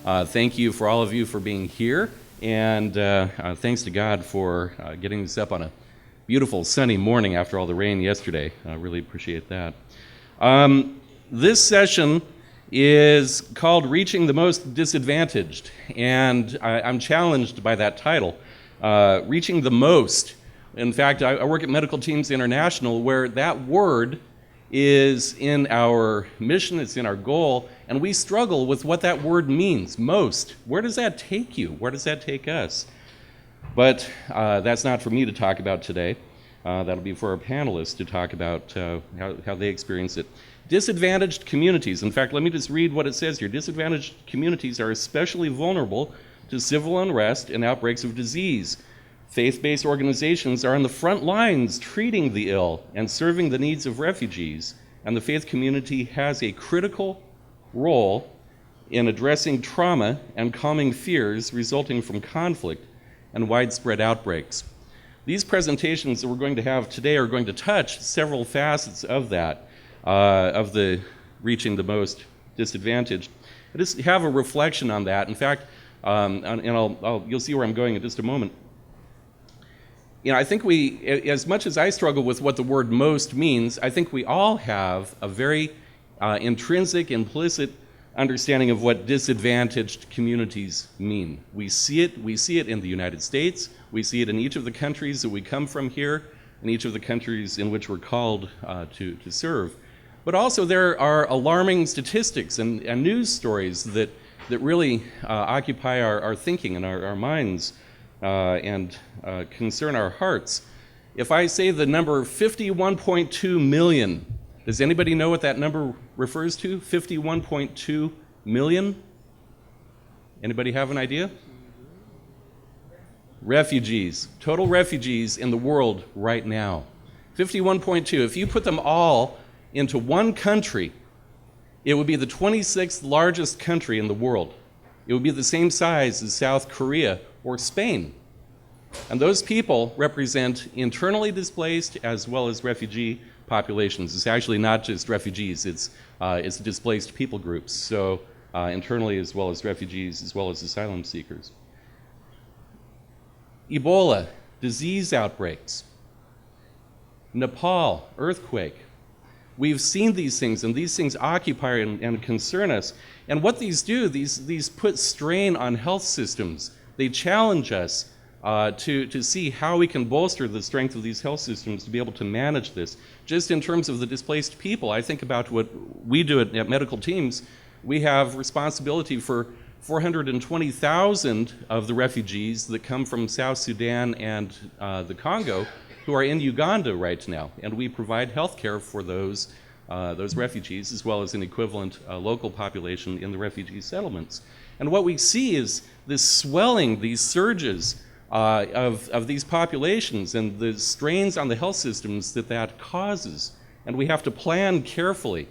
Thank you for all of you for being here, and thanks to God for getting this up on a beautiful sunny morning after all the rain yesterday. I really appreciate that. This session is called Reaching the Most Disadvantaged, and I'm challenged by that title, Reaching the Most. In fact, I work at Medical Teams International, where that word is in our mission, it's in our goal, and we struggle with what that word means, most. Where does that take you? Where does that take us? But that's not for me to talk about today. That'll be for our panelists to talk about how they experience it. Disadvantaged communities. In fact, let me just read what it says here. Disadvantaged communities are especially vulnerable to civil unrest and outbreaks of disease. Faith-based organizations are on the front lines treating the ill and serving the needs of refugees, and the faith community has a critical role in addressing trauma and calming fears resulting from conflict and widespread outbreaks. These presentations that we're going to have today are going to touch several facets of that, of the reaching the most disadvantaged. I just have a reflection on that. In fact, you'll see where I'm going in just a moment. You know, I think as much as I struggle with what the word most means, I think we all have a very intrinsic, implicit understanding of what disadvantaged communities mean. We see it in the United States, we see it in each of the countries that we come from here, in each of the countries in which we're called to serve. But also there are alarming statistics and news stories that really occupy our thinking and our minds and concern our hearts. If I say the number 51.2 million, does anybody know what that number refers to? 51.2 million? Anybody have an idea? Refugees, total refugees in the world right now. 51.2. If you put them all into one country, it would be the 26th largest country in the world. It would be the same size as South Korea or Spain. And those people represent internally displaced as well as refugee populations. It's actually not just refugees, it's displaced people groups, so internally as well as refugees as well as asylum seekers. Ebola, disease outbreaks. Nepal, earthquake. We've seen these things, and these things occupy and concern us. And what these do, these put strain on health systems. They challenge us to see how we can bolster the strength of these health systems to be able to manage this. Just in terms of the displaced people, I think about what we do at Medical Teams. We have responsibility for 420,000 of the refugees that come from South Sudan and the Congo who are in Uganda right now, and we provide health care for those refugees as well as an equivalent local population in the refugee settlements. And what we see is this swelling, these surges of these populations and the strains on the health systems that causes. And we have to plan carefully.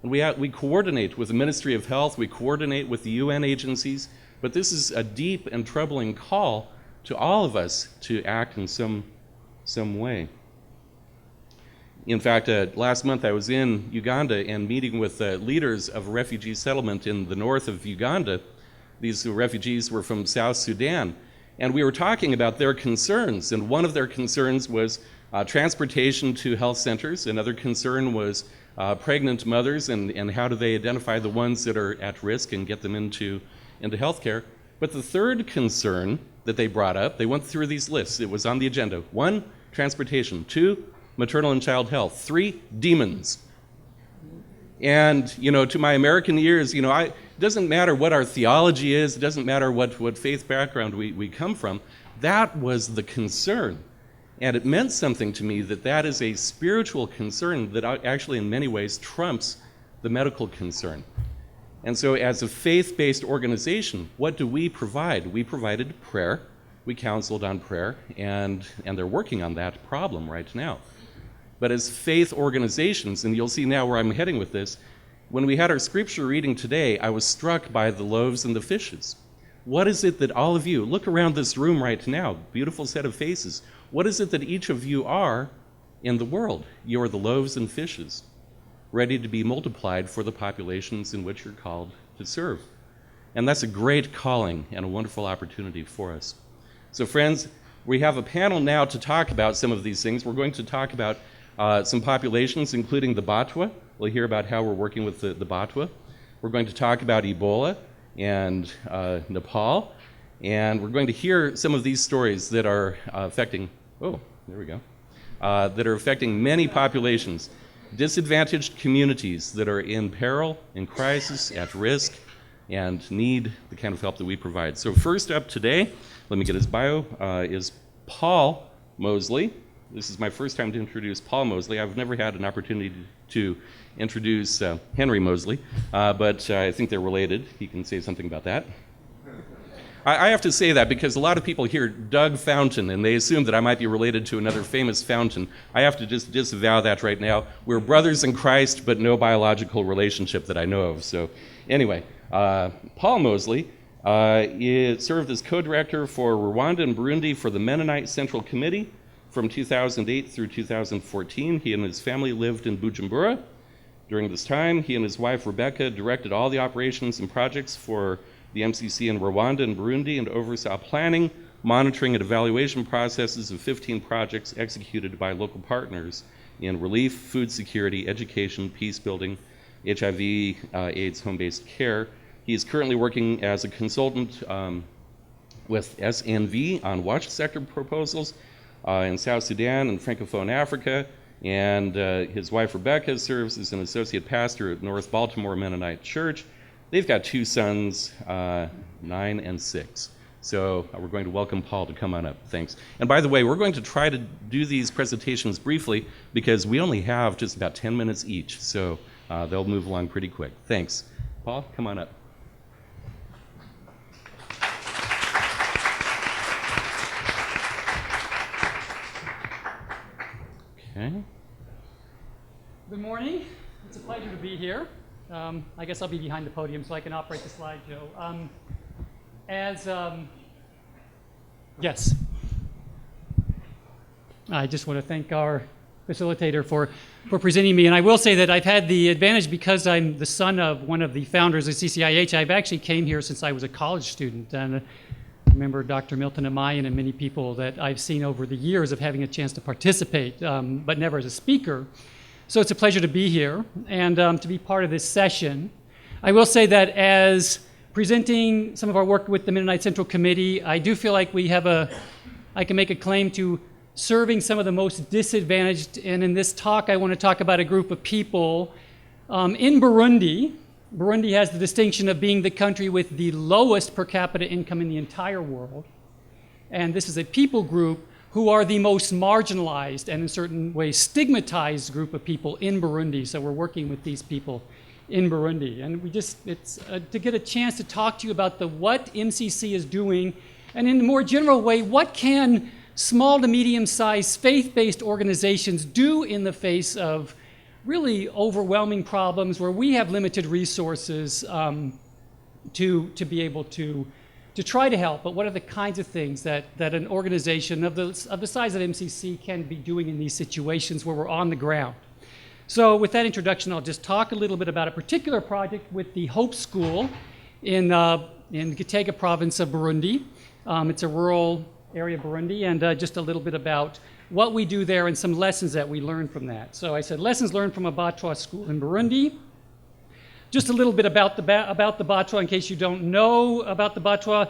And we coordinate with the Ministry of Health, we coordinate with the UN agencies, but this is a deep and troubling call to all of us to act in some way. In fact, last month I was in Uganda and meeting with leaders of a refugee settlement in the north of Uganda. These refugees were from South Sudan, and we were talking about their concerns, and one of their concerns was transportation to health centers. Another concern was pregnant mothers and how do they identify the ones that are at risk and get them into health care. But the third concern that they brought up, they went through these lists. It was on the agenda. 1, transportation. 2, maternal and child health. 3, demons. And, you know, to my American ears, you know, it doesn't matter what our theology is, it doesn't matter what faith background we come from, that was the concern. And it meant something to me that is a spiritual concern that actually in many ways trumps the medical concern. And so as a faith-based organization, what do we provide? We provided prayer, we counseled on prayer, and they're working on that problem right now. But as faith organizations, and you'll see now where I'm heading with this, when we had our scripture reading today, I was struck by the loaves and the fishes. What is it that all of you, look around this room right now, beautiful set of faces, what is it that each of you are in the world? You are the loaves and fishes, ready to be multiplied for the populations in which you're called to serve. And that's a great calling and a wonderful opportunity for us. So friends, we have a panel now to talk about some of these things. We're going to talk about some populations, including the Batwa. We'll hear about how we're working with the Batwa. We're going to talk about Ebola and Nepal. And we're going to hear some of these stories that are affecting, that are affecting many populations, disadvantaged communities that are in peril, in crisis, at risk, and need the kind of help that we provide. So first up today, let me get his bio, is Paul Mosley. This is my first time to introduce Paul Mosley. I've never had an opportunity to introduce Henry Mosley, but I think they're related. He can say something about that. I have to say that because a lot of people hear Doug Fountain and they assume that I might be related to another famous fountain. I have to just disavow that right now. We're brothers in Christ, but no biological relationship that I know of. So anyway, Paul Mosley served as co-director for Rwanda and Burundi for the Mennonite Central Committee from 2008 through 2014. He and his family lived in Bujumbura. During this time, he and his wife Rebecca directed all the operations and projects for the MCC in Rwanda and Burundi and oversaw planning, monitoring, and evaluation processes of 15 projects executed by local partners in relief, food security, education, peace building, HIV, AIDS, home-based care. He is currently working as a consultant with SNV on watch sector proposals in South Sudan and Francophone Africa, and his wife Rebecca serves as an associate pastor at North Baltimore Mennonite Church. They've got two sons, 9 and 6. So we're going to welcome Paul to come on up. Thanks. And by the way, we're going to try to do these presentations briefly because we only have just about 10 minutes each. So they'll move along pretty quick. Thanks. Paul, come on up. Okay. Good morning. It's a pleasure to be here. I guess I'll be behind the podium so I can operate the slideshow. Yes. I just want to thank our facilitator for presenting me. And I will say that I've had the advantage because I'm the son of one of the founders of CCIH. I've actually came here since I was a college student. And I remember Dr. Milton Amayan and many people that I've seen over the years of having a chance to participate, but never as a speaker. So it's a pleasure to be here and to be part of this session. I will say that as presenting some of our work with the Mennonite Central Committee, I do feel like I can make a claim to serving some of the most disadvantaged. And in this talk, I want to talk about a group of people in Burundi. Burundi has the distinction of being the country with the lowest per capita income in the entire world. And this is a people group who are the most marginalized and in certain ways stigmatized group of people in Burundi. So we're working with these people in Burundi. And it's to get a chance to talk to you about what MCC is doing, and in a more general way, what can small to medium-sized faith-based organizations do in the face of really overwhelming problems where we have limited resources to be able to try to help, but what are the kinds of things that an organization of the size of MCC can be doing in these situations where we're on the ground? So with that introduction, I'll just talk a little bit about a particular project with the Hope School in Gitega province of Burundi. It's a rural area of Burundi, and just a little bit about what we do there and some lessons that we learned from that. So I said lessons learned from a Batwa school in Burundi. Just a little bit about the Batwa, in case you don't know about the Batwa.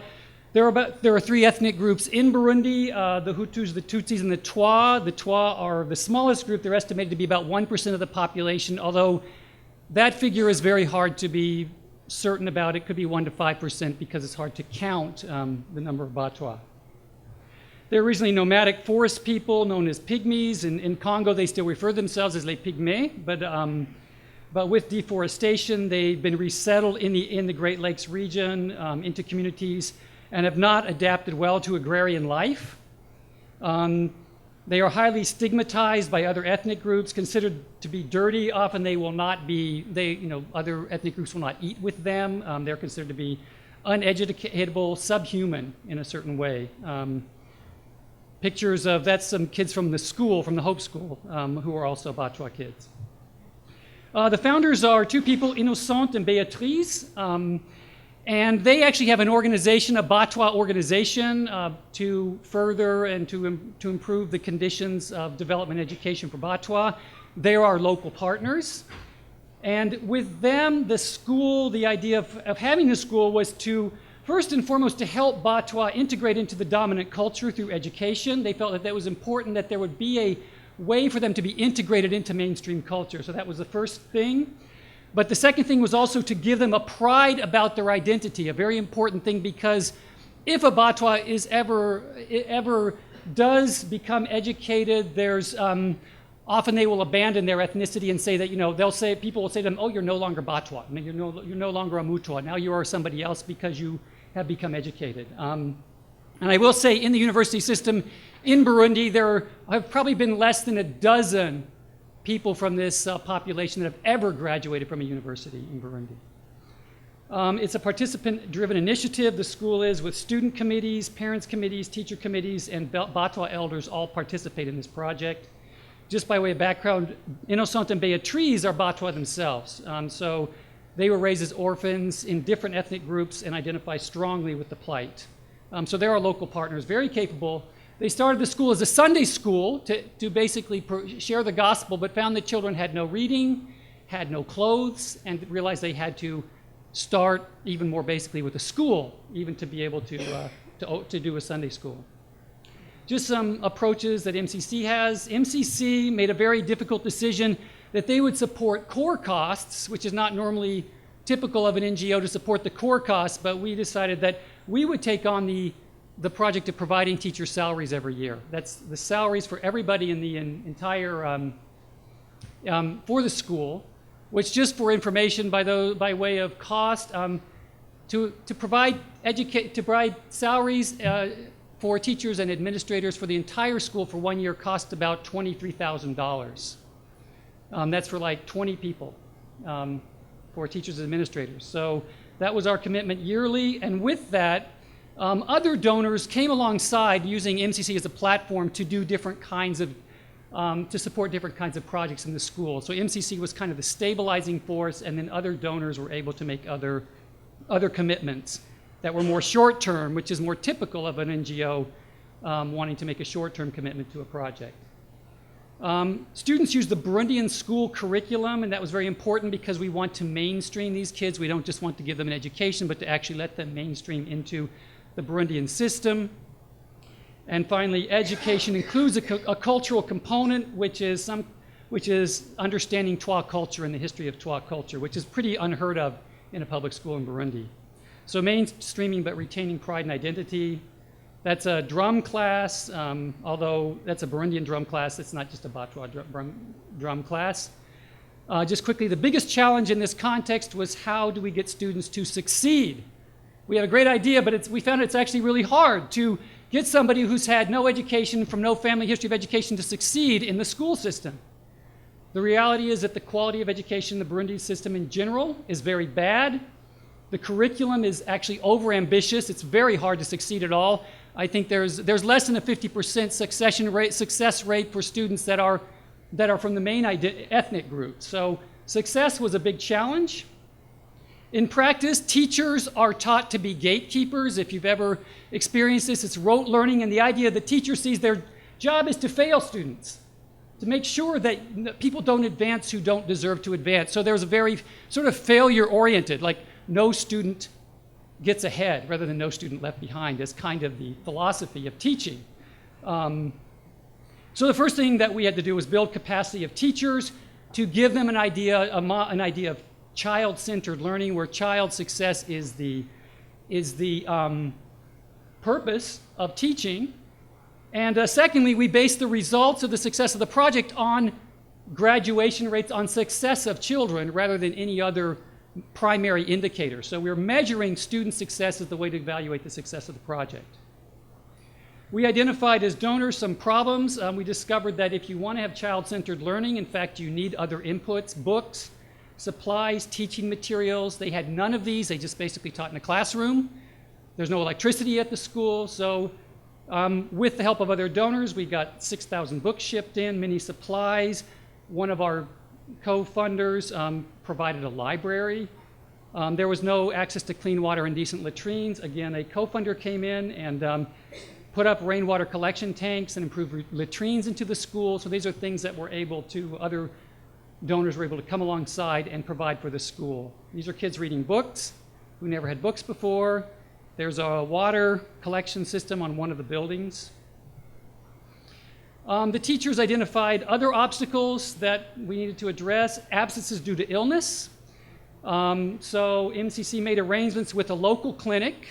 There are 3 ethnic groups in Burundi, the Hutus, the Tutsis, and the Twa. The Twa are the smallest group. They're estimated to be about 1% of the population, although that figure is very hard to be certain about. It could be 1 to 5% because it's hard to count the number of Batwa. They're originally nomadic forest people known as Pygmies. In Congo, they still refer themselves as les Pygmées, but with deforestation, they've been resettled in the Great Lakes region into communities and have not adapted well to agrarian life. They are highly stigmatized by other ethnic groups, considered to be dirty. Often they will not be, other ethnic groups will not eat with them. They're considered to be uneducatable, subhuman in a certain way. Pictures of, that's some kids from the school, from the Hope School, who are also Batwa kids. The founders are 2 people, Innocente and Beatrice. And they actually have an organization, a Batwa organization, to further and to improve the conditions of development education for Batwa. They're our local partners. And with them, the school, the idea of having the school was to, first and foremost, to help Batwa integrate into the dominant culture through education. They felt that that was important, that there would be a way for them to be integrated into mainstream culture. So that was the first thing. But the second thing was also to give them a pride about their identity, a very important thing, because if a Batwa is ever does become educated, there's often they will abandon their ethnicity and say that, people will say to them, oh, you're no longer Batwa, you're no longer a Mutwa, now you are somebody else because you have become educated. And I will say in the university system in Burundi, there have probably been less than a dozen people from this population that have ever graduated from a university in Burundi. It's a participant-driven initiative. The school is with student committees, parents committees, teacher committees, and Batwa elders all participate in this project. Just by way of background, Innocent and Beatrice are Batwa themselves. So they were raised as orphans in different ethnic groups and identify strongly with the plight. So they're our local partners, very capable. They started the school as a Sunday school to basically share the gospel, but found that children had no reading, had no clothes, and realized they had to start even more basically with a school, even to be able to do a Sunday school. Just some approaches that MCC has. MCC made a very difficult decision that they would support core costs, which is not normally typical of an NGO to support the core costs, but we decided that we would take on the project of providing teacher salaries every year. That's the salaries for everybody in the entire, for the school, which, just for information by way of cost, to provide salaries for teachers and administrators for the entire school for 1 year cost about $23,000. That's for like 20 people for teachers and administrators. So that was our commitment yearly, and with that, other donors came alongside using MCC as a platform to do different kinds of, to support different kinds of projects in the school. So MCC was kind of the stabilizing force, and then other donors were able to make other commitments that were more short-term, which is more typical of an NGO wanting to make a short-term commitment to a project. Students use the Burundian school curriculum, and that was very important because we want to mainstream these kids. We don't just want to give them an education, but to actually let them mainstream into the Burundian system. And finally, education includes a cultural component, which is understanding Twa culture and the history of Twa culture, which is pretty unheard of in a public school in Burundi. So mainstreaming but retaining pride and identity. That's a drum class, although that's a Burundian drum class. It's not just a Batwa drum class. Just quickly, the biggest challenge in this context was how do we get students to succeed? We had a great idea, but we found it's actually really hard to get somebody who's had no education, from no family history of education, to succeed in the school system. The reality is that the quality of education in the Burundi system in general is very bad. The curriculum is actually overambitious. It's very hard to succeed at all. I think there's less than a 50% success rate for students that are from the main ethnic group. So success was a big challenge. In practice, teachers are taught to be gatekeepers. If you've ever experienced this, it's rote learning, and the idea that teacher sees their job is to fail students, to make sure that people don't advance who don't deserve to advance. So there's a very sort of failure-oriented, like no student gets ahead rather than no student left behind, as kind of the philosophy of teaching. So the first thing that we had to do was build capacity of teachers to give them an idea of child-centered learning, where child success is the purpose of teaching. And secondly, we based the results of the success of the project on graduation rates, on success of children, rather than any other primary indicator. So we're measuring student success as the way to evaluate the success of the project. We identified as donors some problems. We discovered that if you want to have child-centered learning, in fact, you need other inputs, books, supplies, teaching materials. They had none of these. They just basically taught in a classroom. There's no electricity at the school. So with the help of other donors, we got 6,000 books shipped in, many supplies. One of our co-funders provided a library There was no access to clean water and decent latrines. Again, a co-funder came in and put up rainwater collection tanks and improved latrines into the school. So these are things that other donors were able to come alongside and provide for the school. These are kids reading books who never had books before. There's a water collection system on one of the buildings. The teachers identified other obstacles that we needed to address, absences due to illness. So MCC made arrangements with a local clinic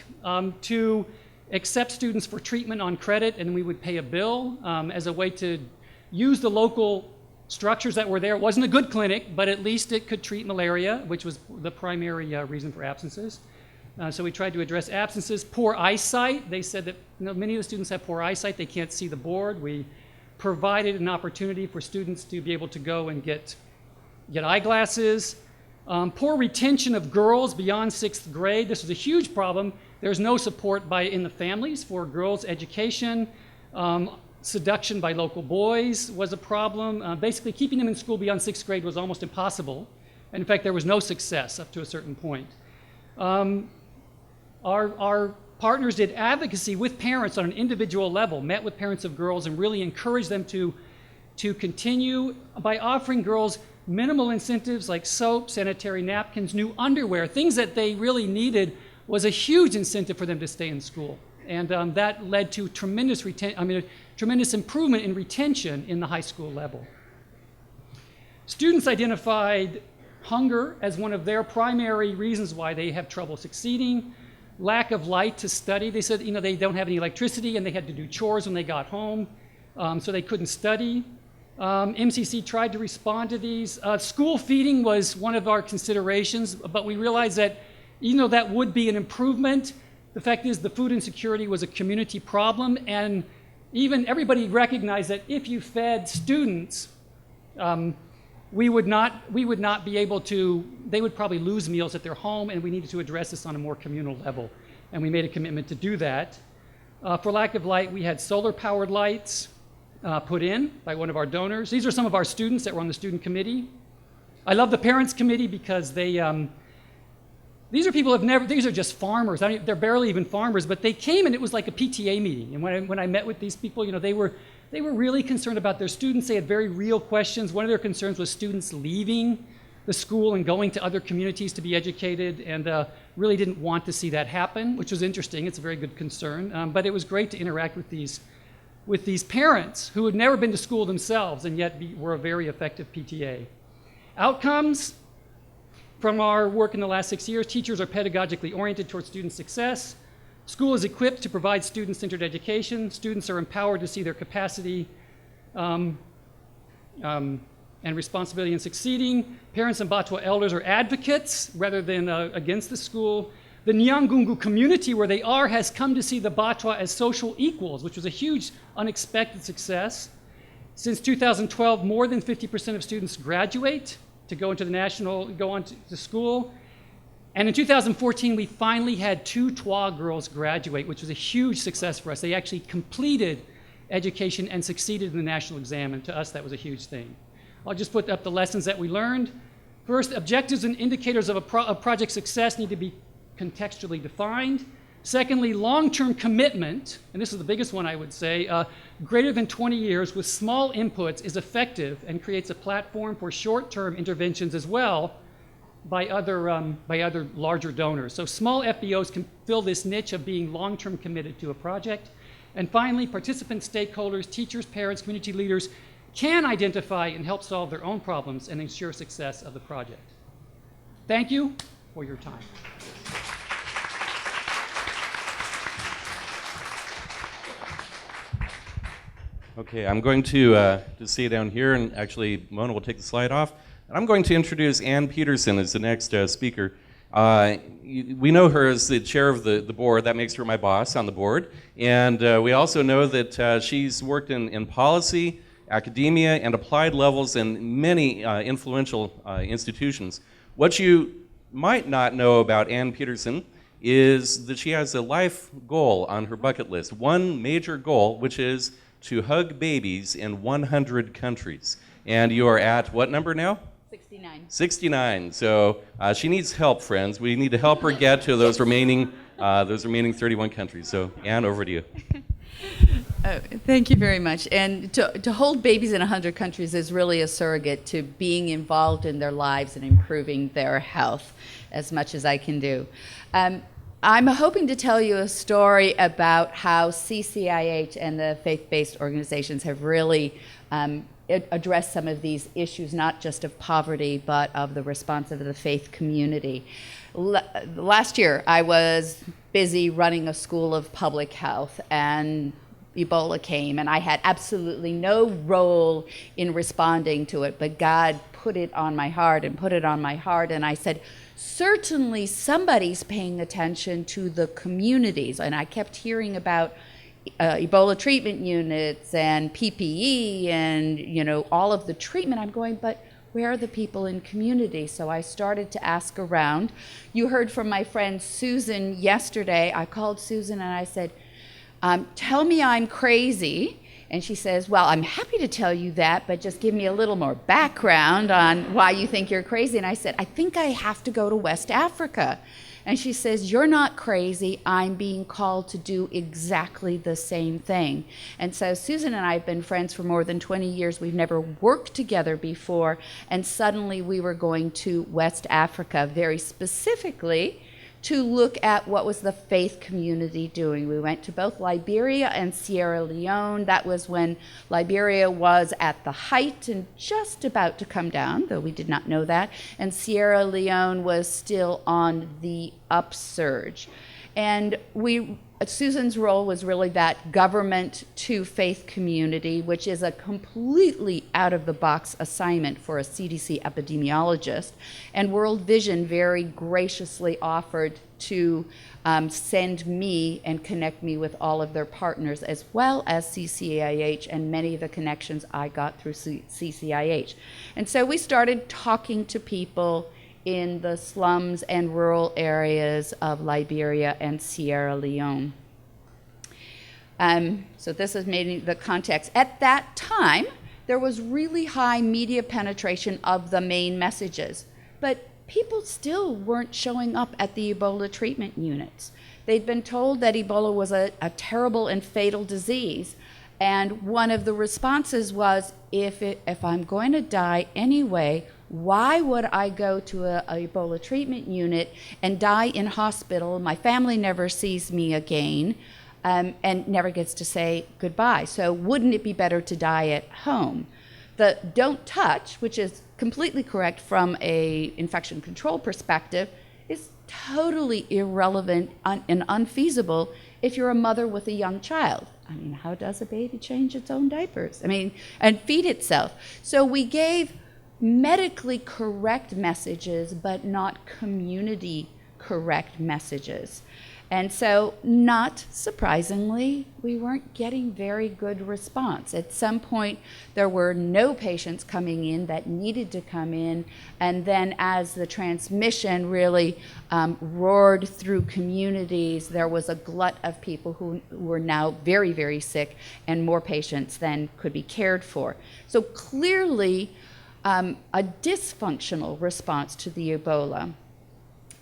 to accept students for treatment on credit, and we would pay a bill as a way to use the local structures that were there. It wasn't a good clinic, but at least it could treat malaria, which was the primary reason for absences. So we tried to address absences. Poor eyesight. They said that many of the students have poor eyesight. They can't see the board. We provided an opportunity for students to be able to go and get eyeglasses. Poor retention of girls beyond 6th grade. This was a huge problem. There's no support in the families for girls' education. Seduction by local boys was a problem. Basically, keeping them in school beyond 6th grade was almost impossible. And in fact, there was no success up to a certain point. Our partners did advocacy with parents on an individual level, met with parents of girls and really encouraged them to continue by offering girls minimal incentives like soap, sanitary napkins, new underwear, things that they really needed was a huge incentive for them to stay in school. And that led to tremendous improvement in retention in the high school level. Students identified hunger as one of their primary reasons why they have trouble succeeding. Lack of light to study. They said, they don't have any electricity and they had to do chores when they got home, so they couldn't study. MCC tried to respond to these. School feeding was one of our considerations, but we realized that even though that would be an improvement, the fact is the food insecurity was a community problem, and even everybody recognized that if you fed students, we would not be able to, they would probably lose meals at their home, and we needed to address this on a more communal level. And we made a commitment to do that. For lack of light, we had solar-powered lights put in by one of our donors. These are some of our students that were on the student committee. I love the parents committee because these are people these are just farmers. They're barely even farmers, but they came and it was like a PTA meeting. And when I met with these people, they were really concerned about their students. They had very real questions. One of their concerns was students leaving the school and going to other communities to be educated, and really didn't want to see that happen, which was interesting. It's a very good concern. But it was great to interact with these parents who had never been to school themselves and yet were a very effective PTA. Outcomes from our work in the last 6 years: teachers are pedagogically oriented towards student success. School is equipped to provide student-centered education. Students are empowered to see their capacity and responsibility in succeeding. Parents and Batwa elders are advocates rather than against the school. The Nyangungu community where they are has come to see the Batwa as social equals, which was a huge unexpected success. Since 2012, more than 50% of students graduate to go on to school. And in 2014, we finally had 2 Twa girls graduate, which was a huge success for us. They actually completed education and succeeded in the national exam, and to us, that was a huge thing. I'll just put up the lessons that we learned. First, objectives and indicators of project success need to be contextually defined. Secondly, long-term commitment, and this is the biggest one I would say, greater than 20 years with small inputs is effective and creates a platform for short-term interventions as well by other larger donors. So small FBOs can fill this niche of being long-term committed to a project. And finally, participants, stakeholders, teachers, parents, community leaders can identify and help solve their own problems and ensure success of the project. Thank you for your time. Okay, I'm going to stay down here, and actually Mona will take the slide off. I'm going to introduce Ann Peterson as the next speaker. We know her as the chair of the board. That makes her my boss on the board. And we also know that she's worked in policy, academia, and applied levels in many influential institutions. What you might not know about Ann Peterson is that she has a life goal on her bucket list, one major goal, which is to hug babies in 100 countries. And you are at what number now? 69. 69. So she needs help, friends. We need to help her get to those remaining 31 countries. So, Anne, over to you. Thank you very much. And to hold babies in 100 countries is really a surrogate to being involved in their lives and improving their health as much as I can do. I'm hoping to tell you a story about how CCIH and the faith-based organizations have really addressed some of these issues, not just of poverty, but of the response of the faith community. Last year, I was busy running a school of public health, and Ebola came, and I had absolutely no role in responding to it, but God put it on my heart, and I said, certainly somebody's paying attention to the communities. And I kept hearing about Ebola treatment units and PPE and, all of the treatment. I'm going, but where are the people in community? So I started to ask around. You heard from my friend Susan yesterday. I called Susan and I said, tell me I'm crazy. And she says, well, I'm happy to tell you that, but just give me a little more background on why you think you're crazy. And I said, I think I have to go to West Africa. And she says, you're not crazy. I'm being called to do exactly the same thing. And so Susan and I have been friends for more than 20 years. We've never worked together before. And suddenly we were going to West Africa, very specifically to look at what was the faith community doing. We went to both Liberia and Sierra Leone. That was when Liberia was at the height and just about to come down, though we did not know that, and Sierra Leone was still on the upsurge. And Susan's role was really that government to faith community, which is a completely out-of-the-box assignment for a CDC epidemiologist. And World Vision very graciously offered to send me and connect me with all of their partners, as well as CCIH and many of the connections I got through CCIH. And so we started talking to people in the slums and rural areas of Liberia and Sierra Leone. So this is maybe the context. At that time, there was really high media penetration of the main messages, but people still weren't showing up at the Ebola treatment units. They'd been told that Ebola was a terrible and fatal disease, and one of the responses was, if I'm going to die anyway, why would I go to a Ebola treatment unit and die in hospital? My family never sees me again and never gets to say goodbye. So wouldn't it be better to die at home? The don't touch, which is completely correct from a infection control perspective, is totally irrelevant and unfeasible if you're a mother with a young child. I mean, how does a baby change its own diapers? And feed itself. So we gave medically correct messages, but not community correct messages. And so, not surprisingly, we weren't getting very good response. At some point, there were no patients coming in that needed to come in, and then as the transmission really roared through communities, there was a glut of people who were now very, very sick, and more patients than could be cared for. So clearly, a dysfunctional response to the Ebola.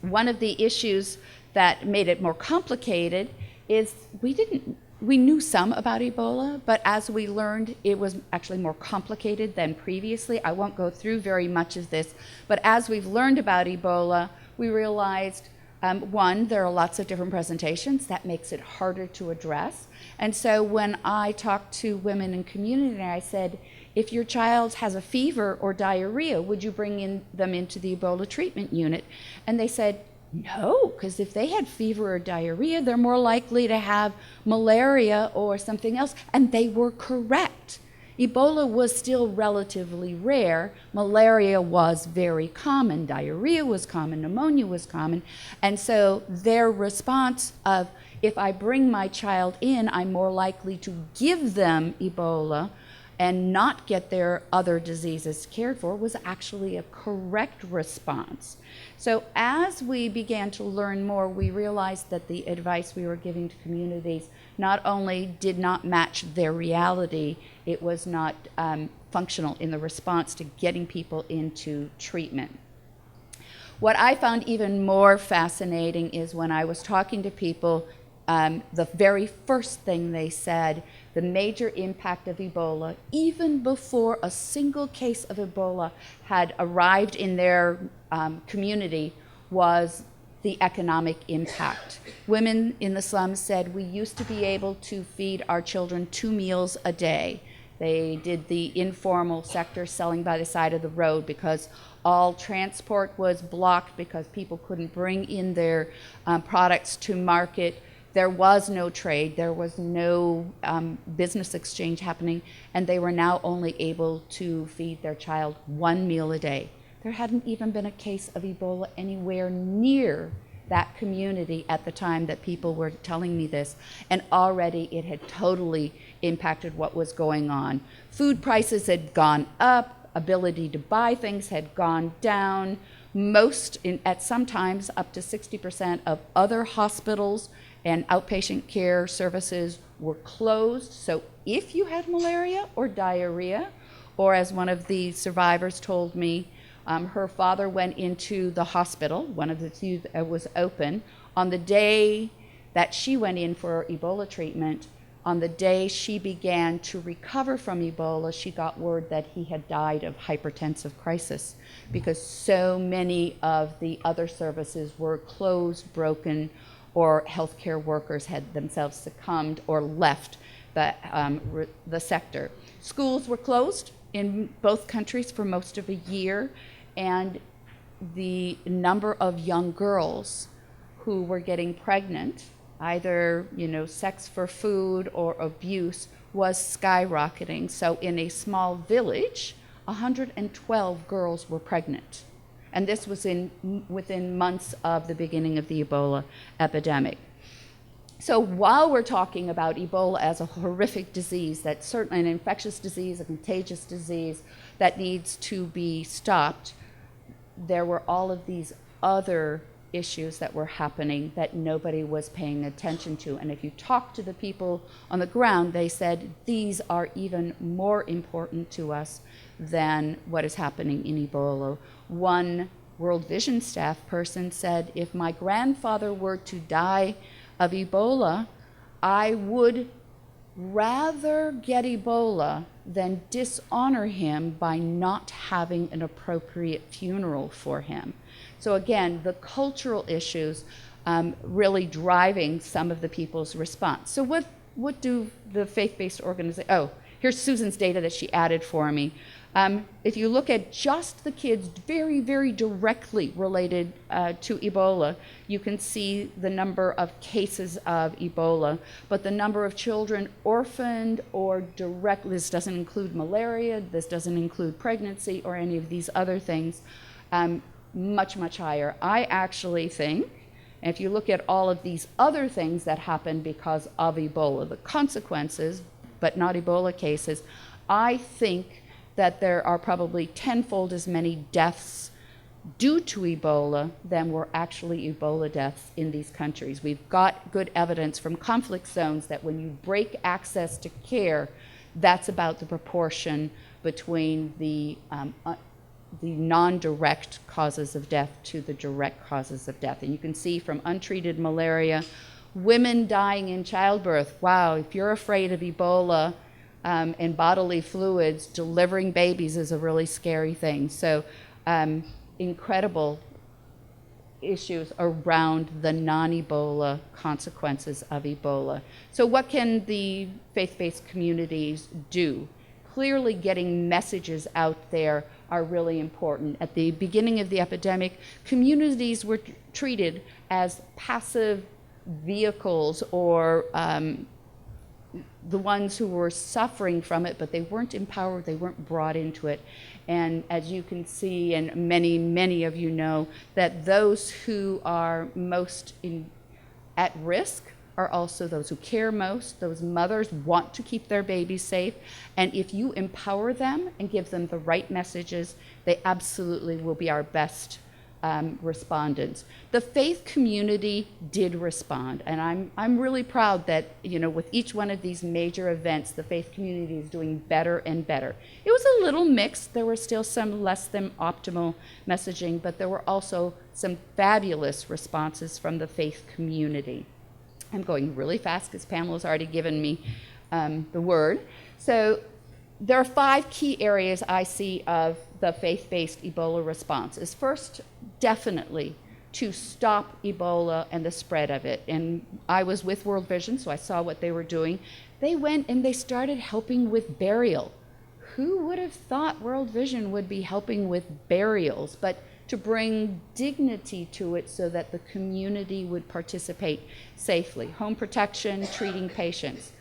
One of the issues that made it more complicated is we knew some about Ebola, but as we learned, it was actually more complicated than previously. I won't go through very much of this, but as we've learned about Ebola, we realized, one, there are lots of different presentations. That makes it harder to address. And so when I talked to women in community, I said, if your child has a fever or diarrhea, would you bring them into the Ebola treatment unit? And they said, no, because if they had fever or diarrhea, they're more likely to have malaria or something else. And they were correct. Ebola was still relatively rare. Malaria was very common. Diarrhea was common. Pneumonia was common. And so their response of, if I bring my child in, I'm more likely to give them Ebola and not get their other diseases cared for, was actually a correct response. So as we began to learn more, we realized that the advice we were giving to communities not only did not match their reality, it was not functional in the response to getting people into treatment. What I found even more fascinating is when I was talking to people, the very first thing they said, the major impact of Ebola, even before a single case of Ebola had arrived in their community, was the economic impact. Women in the slums said, we used to be able to feed our children 2 meals a day. They did the informal sector, selling by the side of the road, because all transport was blocked because people couldn't bring in their products to market. There was no trade, there was no business exchange happening, and they were now only able to feed their child 1 meal a day. There hadn't even been a case of Ebola anywhere near that community at the time that people were telling me this, and already it had totally impacted what was going on. Food prices had gone up, ability to buy things had gone down. At sometimes up to 60% of other hospitals and outpatient care services were closed. So if you had malaria or diarrhea, or as one of the survivors told me, her father went into the hospital, one of the few that was open, on the day that she went in for Ebola treatment. On the day she began to recover from Ebola, she got word that he had died of hypertensive crisis, because so many of the other services were closed, broken, or healthcare workers had themselves succumbed or left the sector. Schools were closed in both countries for most of a year, and the number of young girls who were getting pregnant, either sex for food or abuse, was skyrocketing. So in a small village, 112 girls were pregnant. And this was within months of the beginning of the Ebola epidemic. So while we're talking about Ebola as a horrific disease, that's certainly an infectious disease, a contagious disease that needs to be stopped, there were all of these other issues that were happening that nobody was paying attention to. And if you talk to the people on the ground, they said these are even more important to us than what is happening in Ebola. One World Vision staff person said, if my grandfather were to die of Ebola, I would rather get Ebola than dishonor him by not having an appropriate funeral for him. So again, the cultural issues really driving some of the people's response. So what do the faith-based organizations, oh, here's Susan's data that she added for me. If you look at just the kids very, very directly related to Ebola, you can see the number of cases of Ebola, but the number of children orphaned or this doesn't include malaria, this doesn't include pregnancy or any of these other things, much, much higher. I actually think, if you look at all of these other things that happened because of Ebola, the consequences, but not Ebola cases, I think that there are probably tenfold as many deaths due to Ebola than were actually Ebola deaths in these countries. We've got good evidence from conflict zones that when you break access to care, that's about the proportion between the non-direct causes of death to the direct causes of death. And you can see from untreated malaria, women dying in childbirth. Wow, if you're afraid of Ebola, and bodily fluids, delivering babies is a really scary thing. So incredible issues around the non-Ebola consequences of Ebola. So what can the faith-based communities do? Clearly getting messages out there are really important. At the beginning of the epidemic, communities were treated as passive vehicles or the ones who were suffering from it, but they weren't empowered, they weren't brought into it. And as you can see, and many, many of you know, that those who are most at risk are also those who care most. Those mothers want to keep their babies safe. And if you empower them and give them the right messages, they absolutely will be our best respondents. The faith community did respond, and I'm really proud that, you know, with each one of these major events, the faith community is doing better and better. It was a little mixed. There were still some less than optimal messaging, but there were also some fabulous responses from the faith community. I'm going really fast because Pamela's already given me the word. So there are 5 key areas I see of the faith-based Ebola response. Is first, definitely to stop Ebola and the spread of it. And I was with World Vision, so I saw what they were doing. They went and they started helping with burial. Who would have thought World Vision would be helping with burials? But to bring dignity to it so that the community would participate safely. Home protection, treating patients.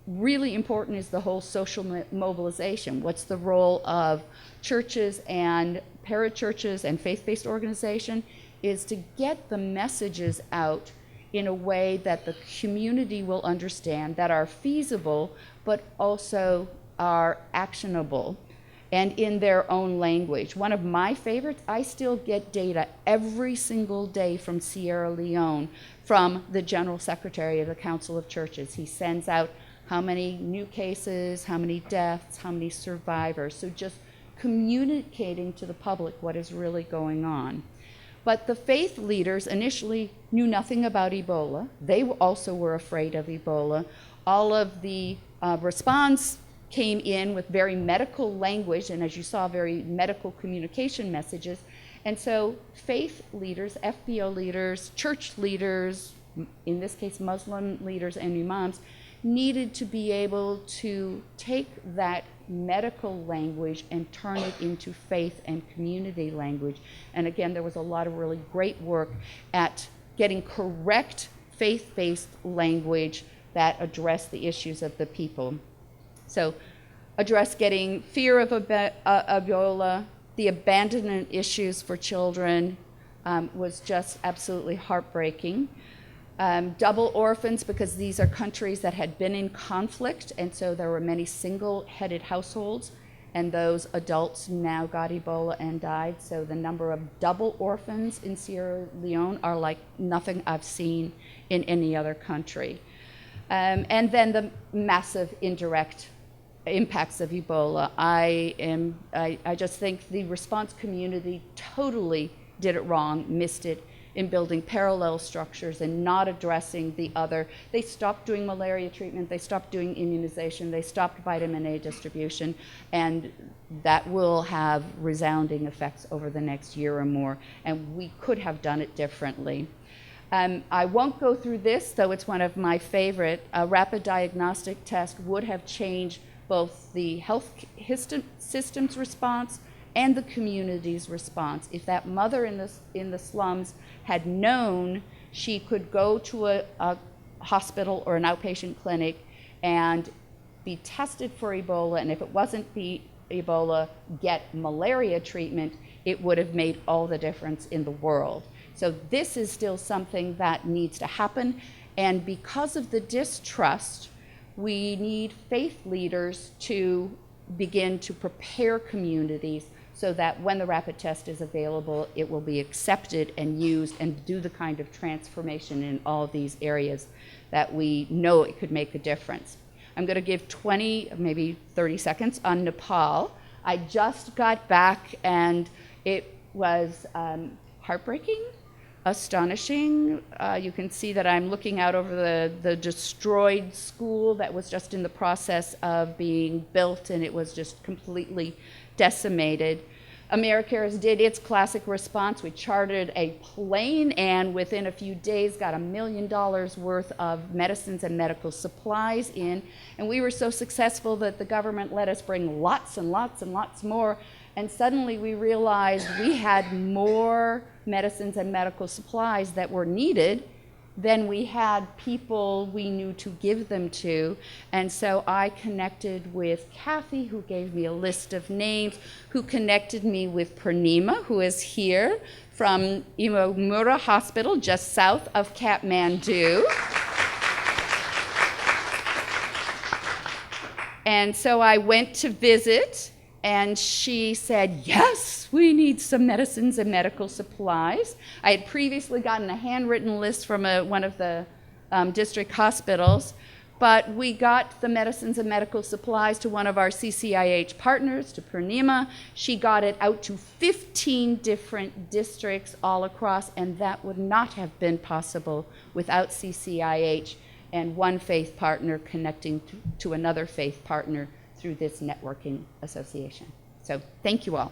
Really important is the whole social mobilization. What's the role of churches and parachurches and faith-based organization is to get the messages out in a way that the community will understand, that are feasible, but also are actionable and in their own language. One of my favorites, I still get data every single day from Sierra Leone from the General Secretary of the Council of Churches. He sends out how many new cases, how many deaths, how many survivors. So just communicating to the public what is really going on. But the faith leaders initially knew nothing about Ebola. They also were afraid of Ebola. All of the response came in with very medical language, and as you saw, very medical communication messages. And so faith leaders, FBO leaders, church leaders, in this case Muslim leaders and imams, needed to be able to take that medical language and turn it into faith and community language. And again, there was a lot of really great work at getting correct faith-based language that addressed the issues of the people. So address getting fear of Ebola, the abandonment issues for children was just absolutely heartbreaking. Double orphans, because these are countries that had been in conflict, and so there were many single-headed households, and those adults now got Ebola and died. So the number of double orphans in Sierra Leone are like nothing I've seen in any other country. And then the massive indirect impacts of Ebola. I just think the response community totally did it wrong, missed it, in building parallel structures and not addressing the other. They stopped doing malaria treatment, they stopped doing immunization, they stopped vitamin A distribution, and that will have resounding effects over the next year or more, and we could have done it differently. I won't go through this, though it's one of my favorite. A rapid diagnostic test would have changed both the health system's response and the community's response. If that mother in the slums had known she could go to a hospital or an outpatient clinic and be tested for Ebola, and if it wasn't the Ebola, get malaria treatment, it would have made all the difference in the world. So this is still something that needs to happen, and because of the distrust, we need faith leaders to begin to prepare communities so that when the rapid test is available, it will be accepted and used and do the kind of transformation in all of these areas that we know it could make a difference. I'm going to give 20, maybe 30 seconds on Nepal. I just got back and it was heartbreaking, astonishing. You can see that I'm looking out over the destroyed school that was just in the process of being built, and it was just completely decimated. AmeriCares did its classic response. We chartered a plane and within a few days got $1 million worth of medicines and medical supplies in. And we were so successful that the government let us bring lots and lots and lots more. And suddenly we realized we had more medicines and medical supplies that were needed than we had people we knew to give them to. And so I connected with Kathy, who gave me a list of names, who connected me with Purnima, who is here from Imamura Hospital, just south of Kathmandu. And so I went to visit, And she said, yes, we need some medicines and medical supplies. I had previously gotten a handwritten list from one of the district hospitals, but we got the medicines and medical supplies to one of our CCIH partners, to Purnima. She got it out to 15 different districts all across, and that would not have been possible without CCIH and one faith partner connecting to another faith partner through this networking association. So thank you all.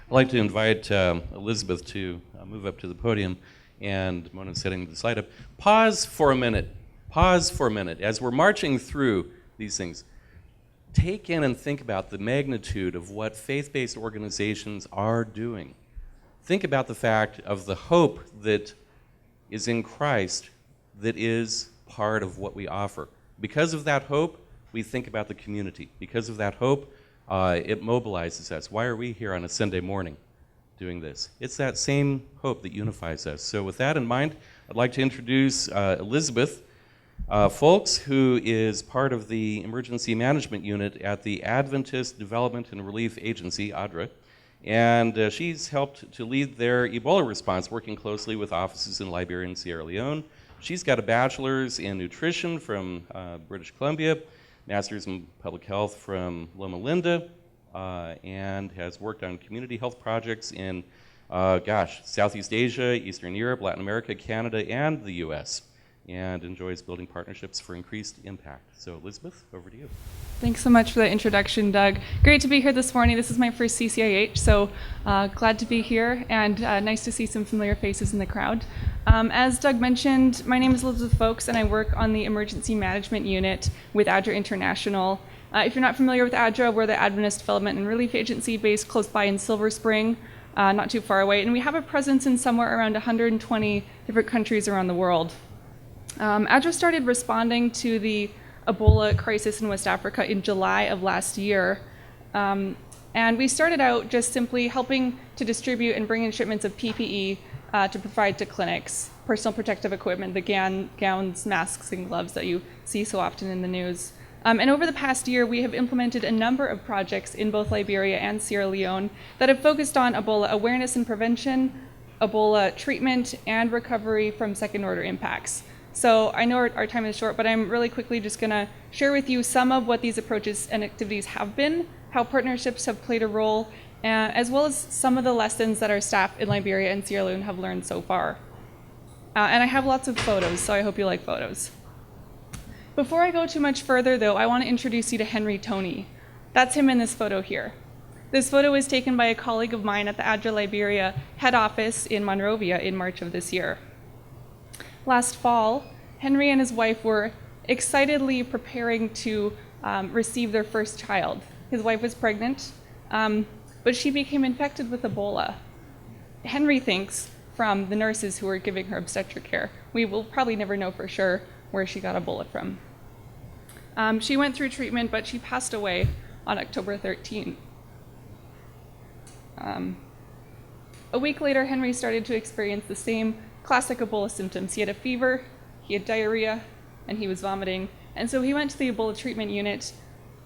I'd like to invite Elizabeth to move up to the podium, and Mona's setting the slide up. Pause for a minute. Pause for a minute. As we're marching through these things, take in and think about the magnitude of what faith-based organizations are doing. Think about the fact of the hope that is in Christ that is part of what we offer. Because of that hope, we think about the community. Because of that hope, it mobilizes us. Why are we here on a Sunday morning doing this? It's that same hope that unifies us. So with that in mind, I'd like to introduce Elizabeth Foulkes, who is part of the Emergency Management Unit at the Adventist Development and Relief Agency, ADRA. And she's helped to lead their Ebola response, working closely with offices in Liberia and Sierra Leone. She's got a bachelor's in nutrition from British Columbia, master's in public health from Loma Linda, and has worked on community health projects in, Southeast Asia, Eastern Europe, Latin America, Canada, and the US, and enjoys building partnerships for increased impact. So Elizabeth, over to you. Thanks so much for the introduction, Doug. Great to be here this morning. This is my first CCIH, so glad to be here, and nice to see some familiar faces in the crowd. As Doug mentioned, my name is Elizabeth Foulkes, and I work on the Emergency Management Unit with ADRA International. If you're not familiar with ADRA, we're the Adventist Development and Relief Agency based close by in Silver Spring, not too far away, and we have a presence in somewhere around 120 different countries around the world. ADRA started responding to the Ebola crisis in West Africa in July of last year. And we started out just simply helping to distribute and bring in shipments of PPE to provide to clinics, personal protective equipment, the gowns, masks, and gloves that you see so often in the news. And over the past year, we have implemented a number of projects in both Liberia and Sierra Leone that have focused on Ebola awareness and prevention, Ebola treatment, and recovery from second-order impacts. So I know our time is short, but I'm really quickly just going to share with you some of what these approaches and activities have been, how partnerships have played a role, as well as some of the lessons that our staff in Liberia and Sierra Leone have learned so far. And I have lots of photos, so I hope you like photos. Before I go too much further, though, I want to introduce you to Henry Toney. That's him in this photo here. This photo was taken by a colleague of mine at the ADRA Liberia head office in Monrovia in March of this year. Last fall, Henry and his wife were excitedly preparing to receive their first child. His wife was pregnant, but she became infected with Ebola. Henry thinks from the nurses who were giving her obstetric care. We will probably never know for sure where she got Ebola from. She went through treatment, but she passed away on October 13th. A week later, Henry started to experience the same classic Ebola symptoms. He had a fever, he had diarrhea, and he was vomiting. And so he went to the Ebola treatment unit,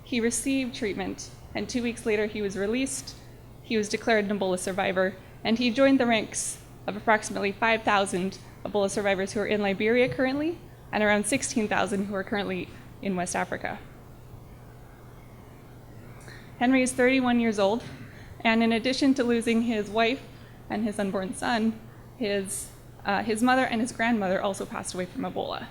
he received treatment, and 2 weeks later he was released, he was declared an Ebola survivor, and he joined the ranks of approximately 5,000 Ebola survivors who are in Liberia currently, and around 16,000 who are currently in West Africa. Henry is 31 years old, and in addition to losing his wife and his unborn son, his mother and his grandmother also passed away from Ebola.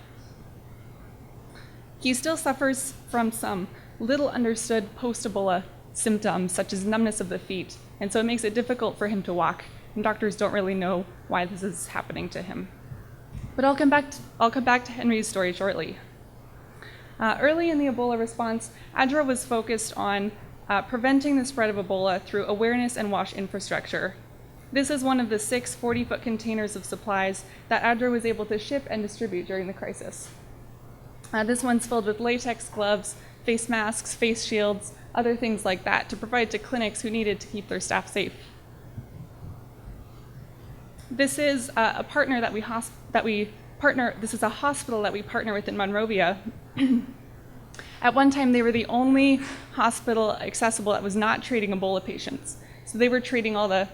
He still suffers from some little understood post-Ebola symptoms, such as numbness of the feet, and so it makes it difficult for him to walk, and doctors don't really know why this is happening to him. But I'll come back to Henry's story shortly. Early in the Ebola response, ADRA was focused on preventing the spread of Ebola through awareness and wash infrastructure. This is one of the 6 40-foot containers of supplies that ADRA was able to ship and distribute during the crisis. This one's filled with latex gloves, face masks, face shields, other things like that to provide to clinics who needed to keep their staff safe. This is a partner that we this is a hospital that we partner with in Monrovia. At one time, they were the only hospital accessible that was not treating Ebola patients. So they were treating all the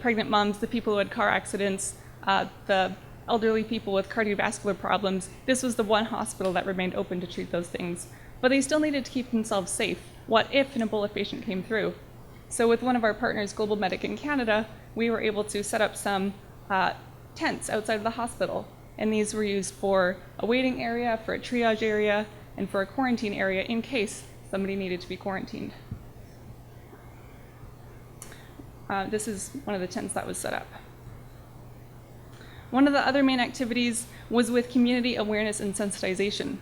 pregnant moms, the people who had car accidents, the elderly people with cardiovascular problems. This was the one hospital that remained open to treat those things. But they still needed to keep themselves safe. What if an Ebola patient came through? So with one of our partners, Global Medic in Canada, we were able to set up some tents outside of the hospital. And these were used for a waiting area, for a triage area, and for a quarantine area in case somebody needed to be quarantined. This is one of the tents that was set up. One of the other main activities was with community awareness and sensitization.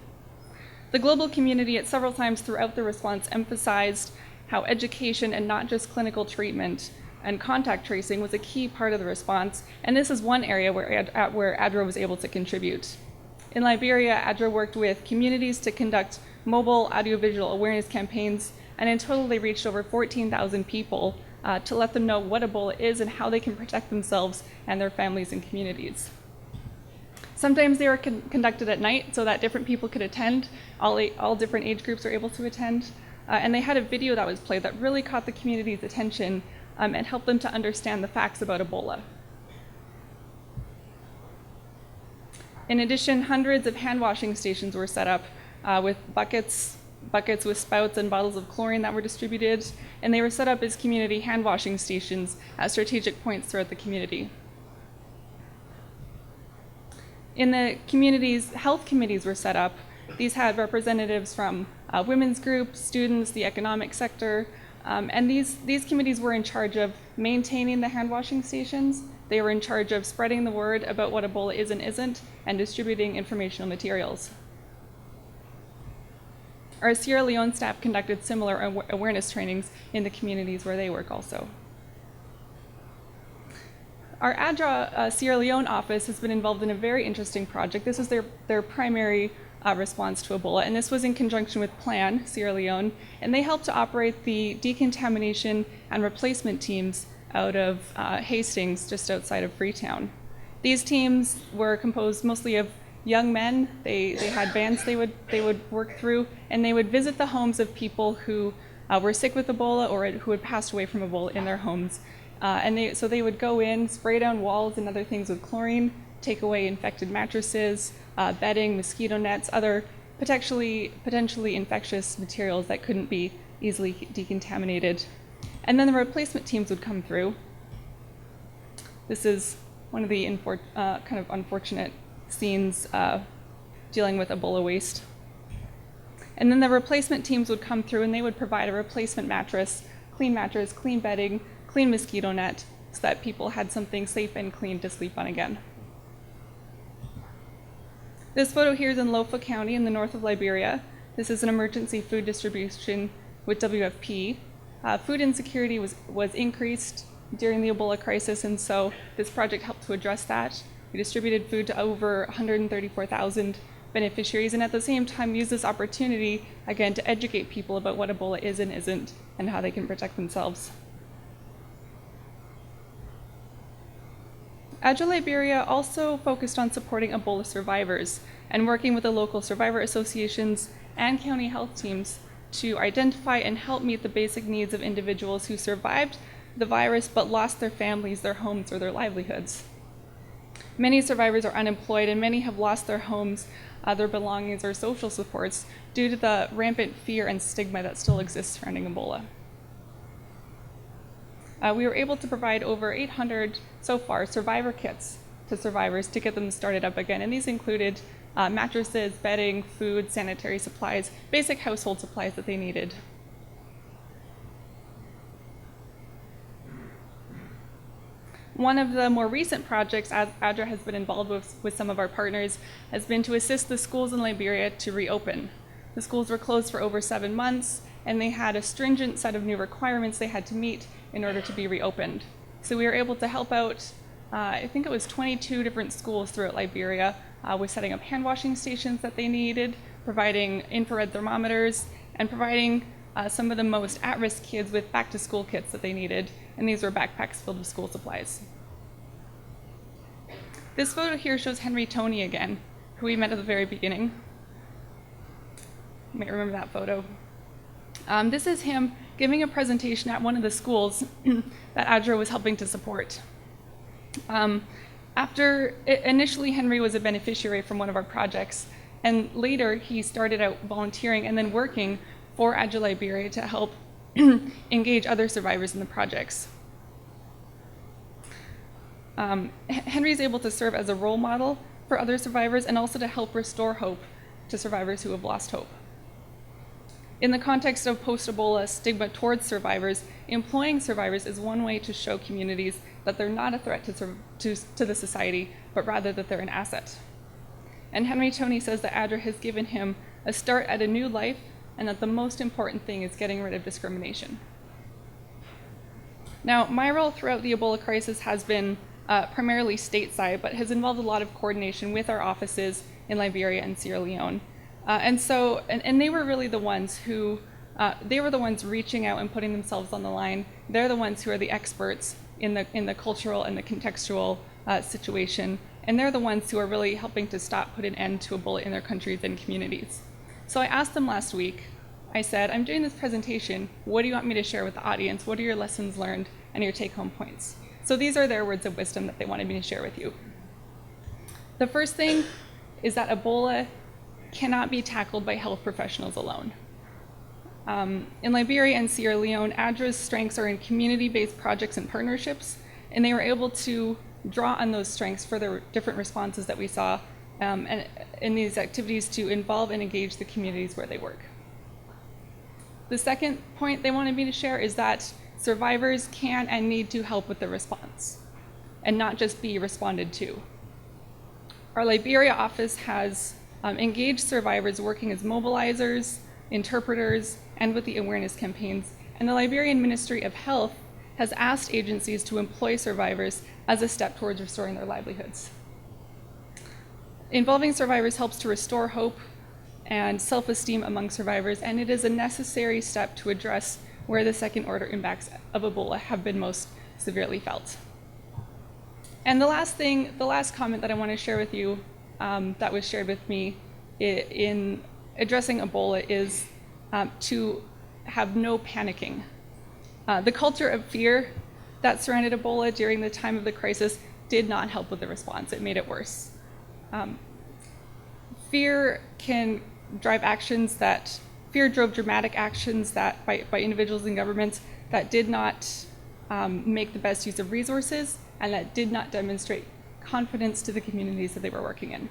The global community at several times throughout the response emphasized how education and not just clinical treatment and contact tracing was a key part of the response, and this is one area where ADRA was able to contribute. In Liberia, ADRA worked with communities to conduct mobile audiovisual awareness campaigns, and in total they reached over 14,000 people to let them know what Ebola is and how they can protect themselves and their families and communities. Sometimes they were conducted at night so that different people could attend, all different age groups were able to attend, and they had a video that was played that really caught the community's attention and helped them to understand the facts about Ebola. In addition, hundreds of hand washing stations were set up with buckets with spouts and bottles of chlorine that were distributed, and they were set up as community hand washing stations at strategic points throughout the community. In the communities, health committees were set up. These had representatives from women's groups, students, the economic sector, and these committees were in charge of maintaining the hand washing stations. They were in charge of spreading the word about what Ebola is and isn't, and distributing informational materials. Our Sierra Leone staff conducted similar awareness trainings in the communities where they work also. Our ADRA Sierra Leone office has been involved in a very interesting project. This is their primary response to Ebola, and this was in conjunction with Plan Sierra Leone, and they helped to operate the decontamination and replacement teams out of Hastings, just outside of Freetown. These teams were composed mostly of young men. They had vans they would work through, and they would visit the homes of people who were sick with Ebola or who had passed away from Ebola in their homes. So they would go in, spray down walls and other things with chlorine, take away infected mattresses, bedding, mosquito nets, other potentially infectious materials that couldn't be easily decontaminated. And then the replacement teams would come through. This is one of the kind of unfortunate scenes dealing with Ebola waste. And then the replacement teams would come through and they would provide a replacement mattress, clean bedding, clean mosquito net, so that people had something safe and clean to sleep on again. This photo here is in Lofa County in the north of Liberia. This is an emergency food distribution with WFP. Food insecurity was increased during the Ebola crisis, and so this project helped to address that. We distributed food to over 134,000 beneficiaries, and at the same time used this opportunity, again, to educate people about what Ebola is and isn't, and how they can protect themselves. ADRA Liberia also focused on supporting Ebola survivors and working with the local survivor associations and county health teams to identify and help meet the basic needs of individuals who survived the virus but lost their families, their homes, or their livelihoods. Many survivors are unemployed, and many have lost their homes, their belongings, or social supports due to the rampant fear and stigma that still exists surrounding Ebola. We were able to provide over 800, so far, survivor kits to survivors to get them started up again, and these included mattresses, bedding, food, sanitary supplies, basic household supplies that they needed. One of the more recent projects ADRA has been involved with some of our partners has been to assist the schools in Liberia to reopen. The schools were closed for over 7 months, and they had a stringent set of new requirements they had to meet in order to be reopened. So we were able to help out, I think it was 22 different schools throughout Liberia with setting up hand washing stations that they needed, providing infrared thermometers, and providing some of the most at-risk kids with back-to-school kits that they needed, and these were backpacks filled with school supplies. This photo here shows Henry Toney again, who we met at the very beginning. You might remember that photo. This is him giving a presentation at one of the schools that ADRA was helping to support. Initially, Henry was a beneficiary from one of our projects, and later he started out volunteering and then working for ADRA Liberia to help engage other survivors in the projects. Henry is able to serve as a role model for other survivors and also to help restore hope to survivors who have lost hope. In the context of post-Ebola stigma towards survivors, employing survivors is one way to show communities that they're not a threat to the society, but rather that they're an asset. And Henry Toney says that ADRA has given him a start at a new life, and that the most important thing is getting rid of discrimination. Now, my role throughout the Ebola crisis has been primarily stateside, but has involved a lot of coordination with our offices in Liberia and Sierra Leone. And they were really the ones who, they were the ones reaching out and putting themselves on the line. They're the ones who are the experts in the cultural and the contextual situation. And they're the ones who are really helping to put an end to Ebola in their countries and communities. So I asked them last week, I said, I'm doing this presentation. What do you want me to share with the audience? What are your lessons learned and your take-home points? So these are their words of wisdom that they wanted me to share with you. The first thing is that Ebola cannot be tackled by health professionals alone. In Liberia and Sierra Leone, ADRA's strengths are in community-based projects and partnerships, and they were able to draw on those strengths for the different responses that we saw and in these activities to involve and engage the communities where they work. The second point they wanted me to share is that survivors can and need to help with the response and not just be responded to. Our Liberia office has engaged survivors working as mobilizers, interpreters, and with the awareness campaigns. And the Liberian Ministry of Health has asked agencies to employ survivors as a step towards restoring their livelihoods. Involving survivors helps to restore hope and self-esteem among survivors, and it is a necessary step to address where the second-order impacts of Ebola have been most severely felt. And the last comment that I want to share with you that was shared with me in addressing Ebola is to have no panicking. The culture of fear that surrounded Ebola during the time of the crisis did not help with the response. It made it worse. Fear drove dramatic actions that by individuals and governments that did not make the best use of resources and that did not demonstrate confidence to the communities that they were working in.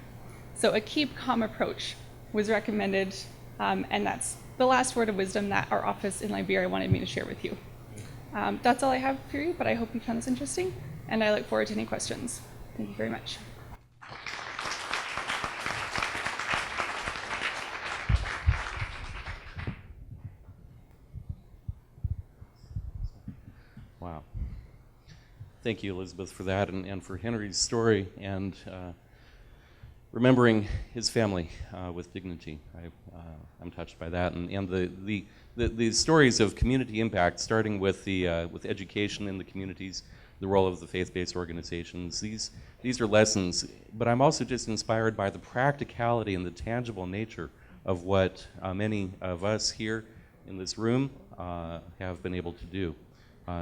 So a keep calm approach was recommended, and that's the last word of wisdom that our office in Liberia wanted me to share with you. That's all I have for you, but I hope you found this interesting, and I look forward to any questions. Thank you very much. Wow. Thank you, Elizabeth, for that and for Henry's story and remembering his family with dignity. I'm touched by that, and the stories of community impact, starting with education in the communities, the role of the faith-based organizations. These are lessons, but I'm also just inspired by the practicality and the tangible nature of what many of us here in this room have been able to do.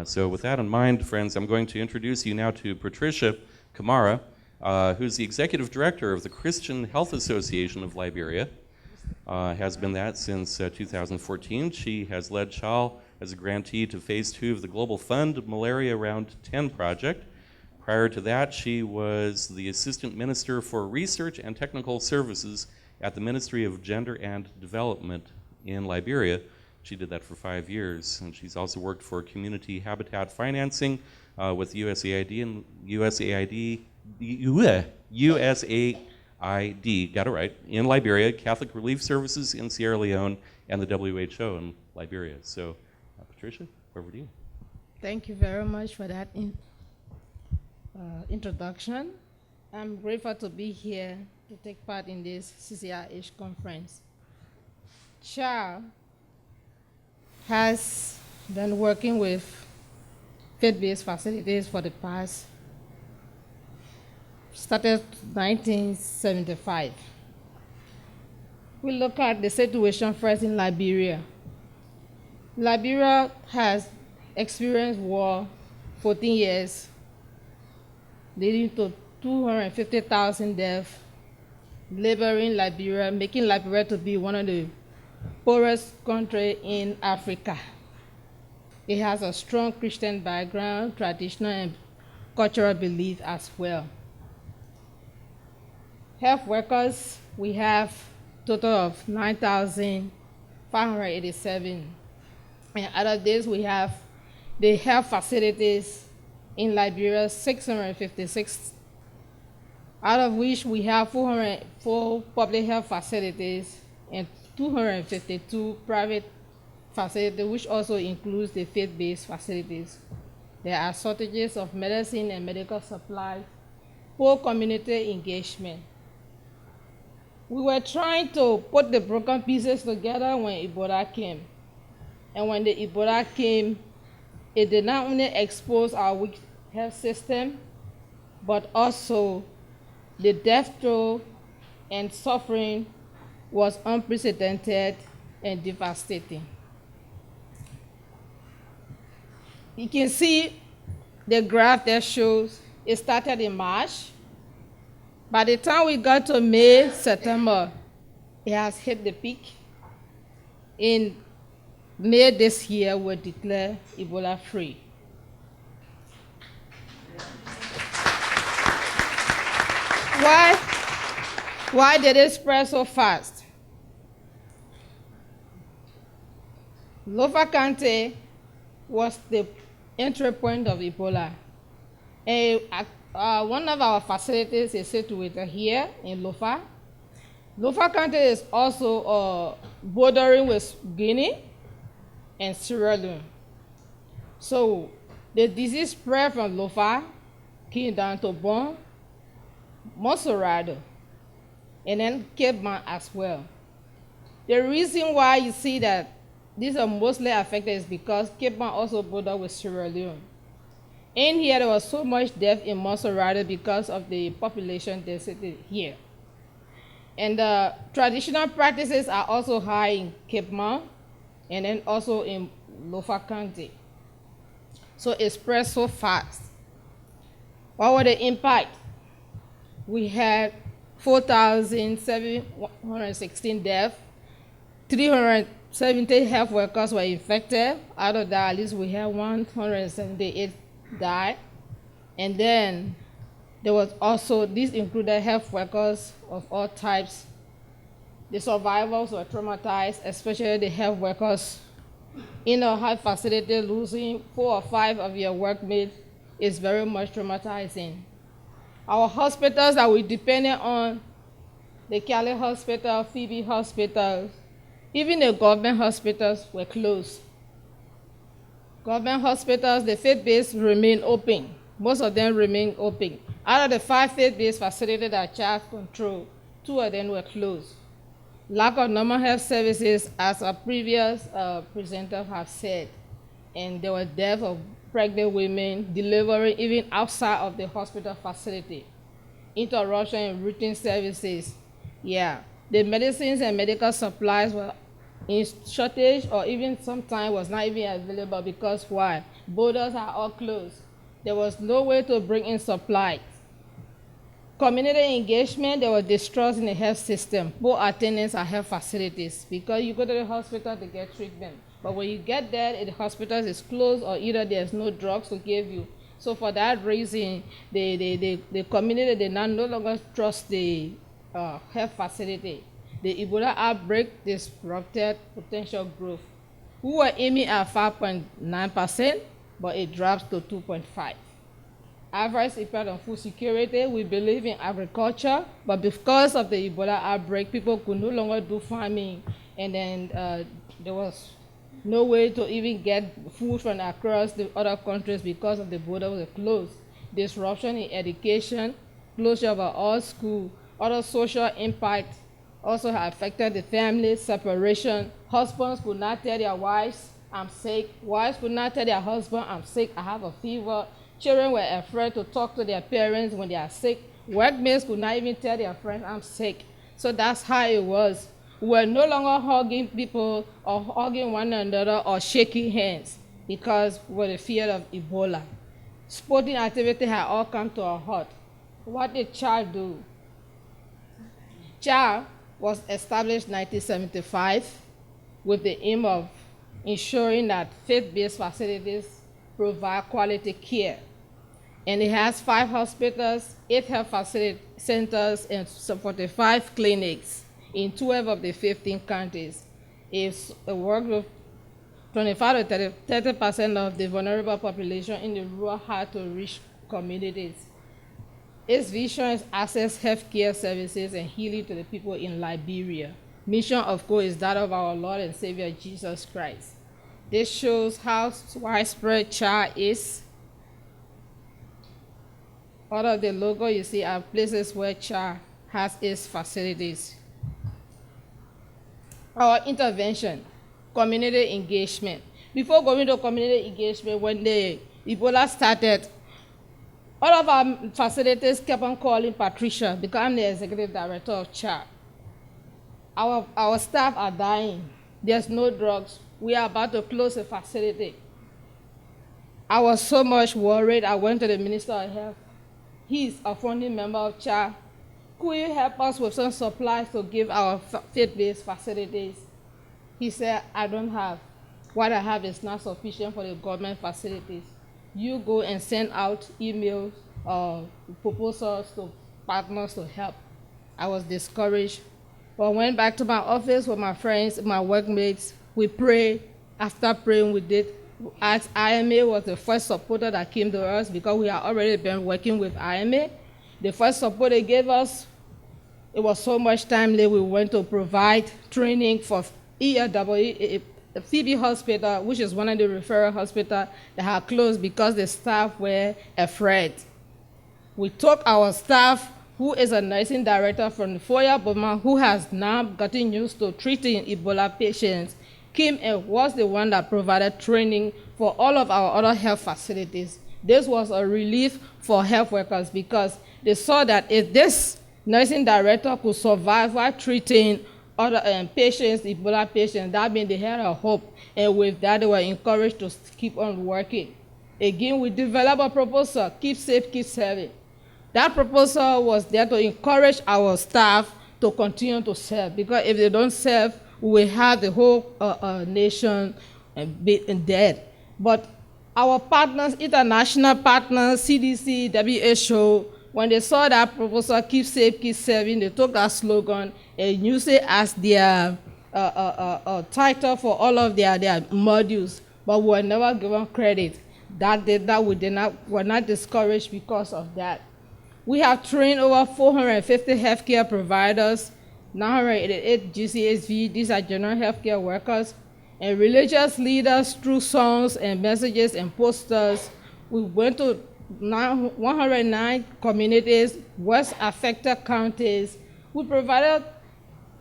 So with that in mind, friends, I'm going to introduce you now to Patricia Kamara, who's the Executive Director of the Christian Health Association of Liberia. Has been that since 2014. She has led CHAL as a grantee to Phase 2 of the Global Fund Malaria Round 10 project. Prior to that, she was the Assistant Minister for Research and Technical Services at the Ministry of Gender and Development in Liberia. She did that for 5 years, and she's also worked for community habitat financing with USAID and USAID, got it right, in Liberia, Catholic Relief Services in Sierra Leone, and the WHO in Liberia. So, Patricia, over to you. Thank you very much for that introduction. I'm grateful to be here to take part in this CCIH conference. CHAL has been working with faith-based facilities for the past started 1975. We look at the situation first in Liberia. Liberia has experienced war 14 years, leading to 250,000 deaths, laboring Liberia, making Liberia to be one of the poorest countries in Africa. It has a strong Christian background, traditional and cultural belief as well. Health workers, we have a total of 9,587. And out of this, we have the health facilities in Liberia, 656, out of which we have 404 public health facilities and 252 private facilities, which also includes the faith-based facilities. There are shortages of medicine and medical supplies, poor community engagement. We were trying to put the broken pieces together when Ebola came. And when the Ebola came, it did not only expose our weak health system, but also the death toll and suffering was unprecedented and devastating. You can see the graph that shows it started in March. By the time we got to May, September, it has hit the peak. In May this year, we declared Ebola free. Why did it spread so fast? Lofa County was the entry point of Ebola. And one of our facilities is situated here in Lofa. Lofa County is also bordering with Guinea and Sierra Leone. So the disease spread from Lofa, came down to Bon, Monserrado, and then Cape Mount as well. The reason why you see that these are mostly affected is because Cape Mount also borders with Sierra Leone. In here, there was so much death in Monserrado because of the population density here. And the traditional practices are also high in Cape Mount and then also in Lofa County. So it spread so fast. What was the impact? We had 4,716 deaths, 370 health workers were infected. Out of that, at least we had 178 died. And then there was also, this included health workers of all types. The survivors were traumatized, especially the health workers in a health facility. Losing 4 or 5 of your workmates is very much traumatizing. Our hospitals that we depended on, the Cali Hospital, Phoebe Hospital, even the government hospitals were closed. Government hospitals, the faith-based remain open. Most of them remain open. Out of the 5 faith-based facilities that charge control, 2 of them were closed. Lack of normal health services, as our previous presenters have said, and there were deaths of pregnant women, delivering even outside of the hospital facility. Interruption in routine services. Yeah, the medicines and medical supplies were in shortage, or even sometimes was not even available because why? Borders are all closed. There was no way to bring in supplies. Community engagement, there was distrust in the health system, poor attendance at health facilities, because you go to the hospital to get treatment. But when you get there, the hospital is closed, or either there's no drugs to give you. So for that reason, the community did not no longer trust the health facility. The Ebola outbreak disrupted potential growth. We were aiming at 5.9%, but it drops to 2.5%. Adverse impact on food security, we believe in agriculture, but because of the Ebola outbreak, people could no longer do farming, and then there was no way to even get food from across the other countries because of the border was closed. Disruption in education, closure of all schools, other social impact also have affected the family, separation. Husbands could not tell their wives, I'm sick. Wives could not tell their husband, I'm sick, I have a fever. Children were afraid to talk to their parents when they are sick. Workmates could not even tell their friends, I'm sick. So that's how it was. We were no longer hugging people or hugging one another or shaking hands because we were the fear of Ebola. Sporting activity had all come to a halt. What did CHA do? CHA was established in 1975 with the aim of ensuring that faith-based facilities provide quality care. And it has 5 hospitals, 8 health facility centers, and 45 clinics in 12 of the 15 countries. It works with 25 to 30% of the vulnerable population in the rural, hard-to-reach communities. Its vision is access healthcare services and healing to the people in Liberia. Mission, of course, is that of our Lord and Savior Jesus Christ. This shows how widespread CHA is. All of the logo you see are places where CHA has its facilities. Our intervention, community engagement. Before going to community engagement, when the Ebola started, all of our facilities kept on calling Patricia because I'm the executive director of CHA. Our staff are dying. There's no drugs. We are about to close the facility. I was so much worried. I went to the Minister of Health. He's a founding member of CHA. Could you help us with some supplies to give our faith-based facilities? He said, I don't have. What I have is not sufficient for the government facilities. You go and send out emails or proposals to partners to help. I was discouraged. But I went back to my office with my friends, my workmates. We prayed. After praying, we did. As IMA was the first supporter that came to us because we had already been working with IMA. The first support they gave us, it was so much timely. We went to provide training for Phoebe Hospital, which is one of the referral hospitals that had closed because the staff were afraid. We took our staff, who is a nursing director from the Foya Boma, who has now gotten used to treating Ebola patients, came and was the one that provided training for all of our other health facilities. This was a relief for health workers because they saw that if this nursing director could survive while treating other patients, Ebola patients, that means they had a hope. And with that, they were encouraged to keep on working. Again, we developed a proposal, keep safe, keep serving. That proposal was there to encourage our staff to continue to serve, because if they don't serve, we will have the whole nation dead. But our partners, international partners, CDC, WHO, when they saw that proposal, keep safe, keep serving, they took that slogan and used it as their title for all of their modules, but we were never given credit. We're not discouraged because of that. We have trained over 450 healthcare providers, 988 GCSV, these are general healthcare workers, and religious leaders through songs and messages and posters. We went to 109 communities, worst affected counties. We provided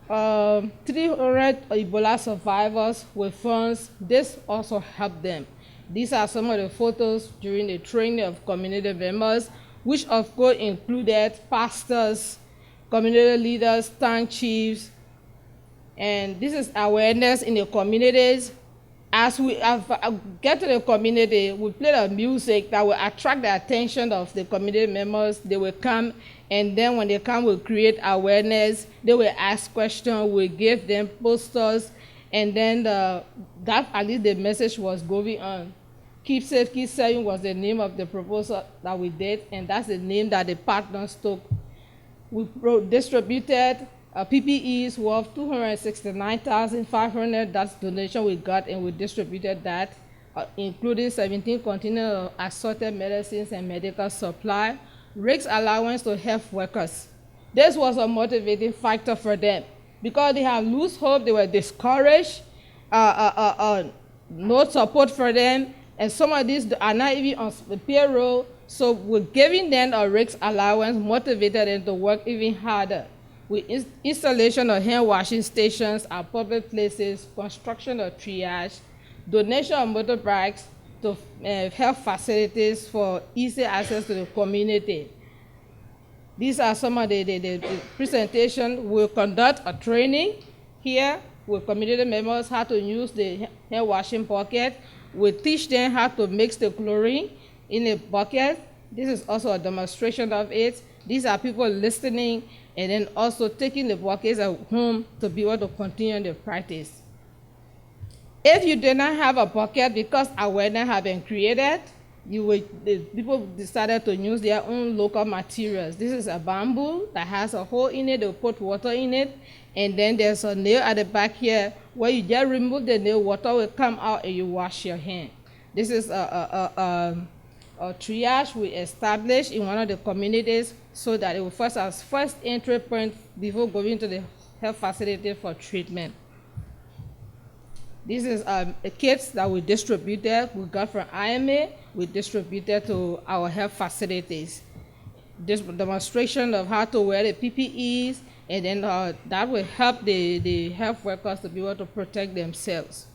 300 Ebola survivors with funds. This also helped them. These are some of the photos during the training of community members, which of course included pastors, community leaders, town chiefs, and this is awareness in the communities. As we get to the community, we play the music that will attract the attention of the community members. They will come, and then when they come, we'll create awareness. They will ask questions, we'll give them posters, and then at least the message was going on. Keep Safe, Keep Serving was the name of the proposal that we did, and that's the name that the partners took. We distributed PPEs worth $269,500. That's the donation we got, and we distributed that, including 17 containers of assorted medicines and medical supply, risk allowance to health workers. This was a motivating factor for them because they have lost hope, they were discouraged, no support for them, and some of these are not even on the payroll. So we're giving them a risk allowance, motivated them to work even harder. With installation of hand washing stations at public places, construction of triage, donation of motorbikes to health facilities for easy access to the community. These are some of the presentation. We'll conduct a training here with community members how to use the hand washing bucket. We'll teach them how to mix the chlorine in a bucket. This is also a demonstration of it. These are people listening and then also taking the buckets at home to be able to continue the practice. If you did not have a bucket because awareness had been created, the people decided to use their own local materials. This is a bamboo that has a hole in it. They'll put water in it, and then there's a nail at the back here where you just remove the nail, water will come out, and you wash your hand. This is a triage we established in one of the communities so that it will first as first entry point before going to the health facility for treatment. This is kits that we distributed. We got from IMA. We distributed to our health facilities. This demonstration of how to wear the PPEs, and then that will help the health workers to be able to protect themselves.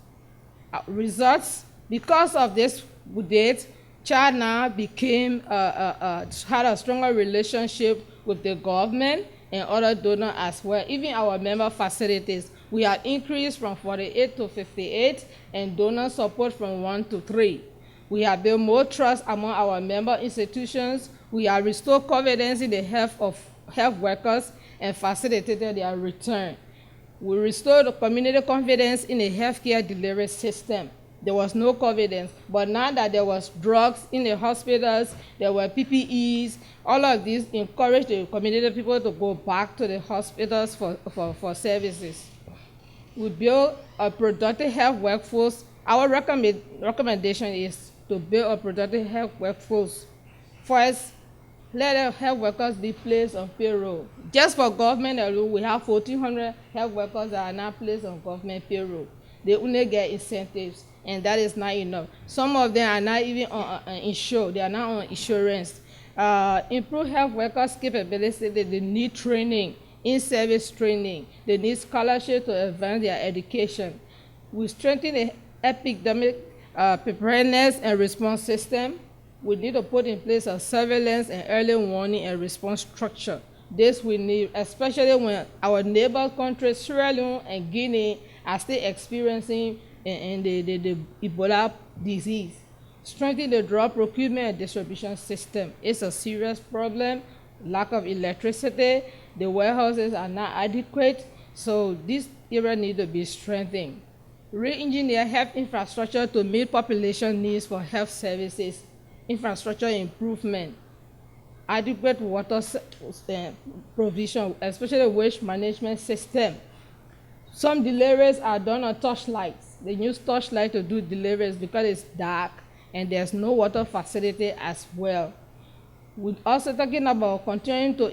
Results, because of this we did, Chad now became, had a stronger relationship with the government and other donors as well. Even our member facilities, we had increased from 48 to 58 and donor support from 1 to 3. We have built more trust among our member institutions. We have restored confidence in the health of health workers and facilitated their return. We restored the community confidence in the healthcare delivery system. There was no confidence, but now that there was drugs in the hospitals, there were PPEs, all of these encouraged the community people to go back to the hospitals for services. We build a productive health workforce. Our recommendation is to build a productive health workforce. First, let health workers be placed on payroll. Just for government alone, we have 1,400 health workers that are not placed on government payroll. They only get incentives, and that is not enough. Some of them are not even insured. They are not on insurance. Improve health workers' capability. They need training, in-service training. They need scholarship to advance their education. We strengthen the epidemic preparedness and response system. We need to put in place a surveillance and early warning and response structure. This we need, especially when our neighbor countries, Sierra Leone and Guinea, are still experiencing the Ebola disease. Strengthen the drug procurement and distribution system. It's a serious problem. Lack of electricity. The warehouses are not adequate. So this area needs to be strengthened. Re-engineer health infrastructure to meet population needs for health services. Infrastructure improvement. Adequate water provision, especially waste management system. Some deliveries are done on torchlights. They use torchlight to do deliveries because it's dark and there's no water facility as well. We're also talking about continuing to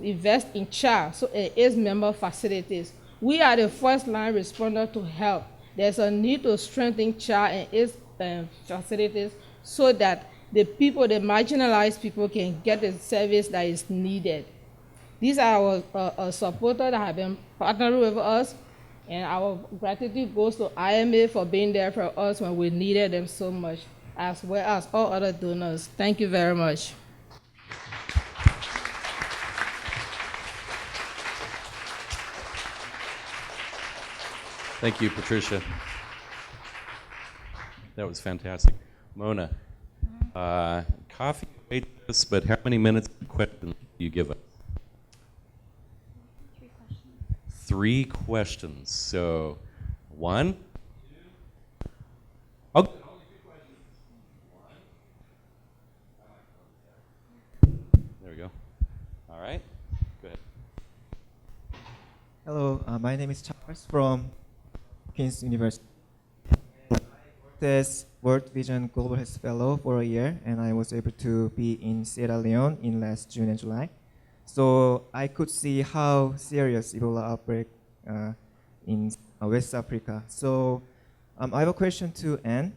invest in child, so AIDS member facilities. We are the first line responder to help. There's a need to strengthen child and AIDS facilities so that the people, the marginalized people, can get the service that is needed. These are our supporters that have been partnering with us, and our gratitude goes to IMA for being there for us when we needed them so much, as well as all other donors. Thank you very much. Thank you, Patricia. That was fantastic. Mona, coffee waits, but how many minutes of questions do you give us? 3 questions. So, 1. Okay. There we go. All right. Go ahead. Hello, my name is Charles from Queen's University. I worked as World Vision Global Health Fellow for a year, and I was able to be in Sierra Leone in last June and July. So I could see how serious Ebola outbreak in West Africa. So I have a question to Anne.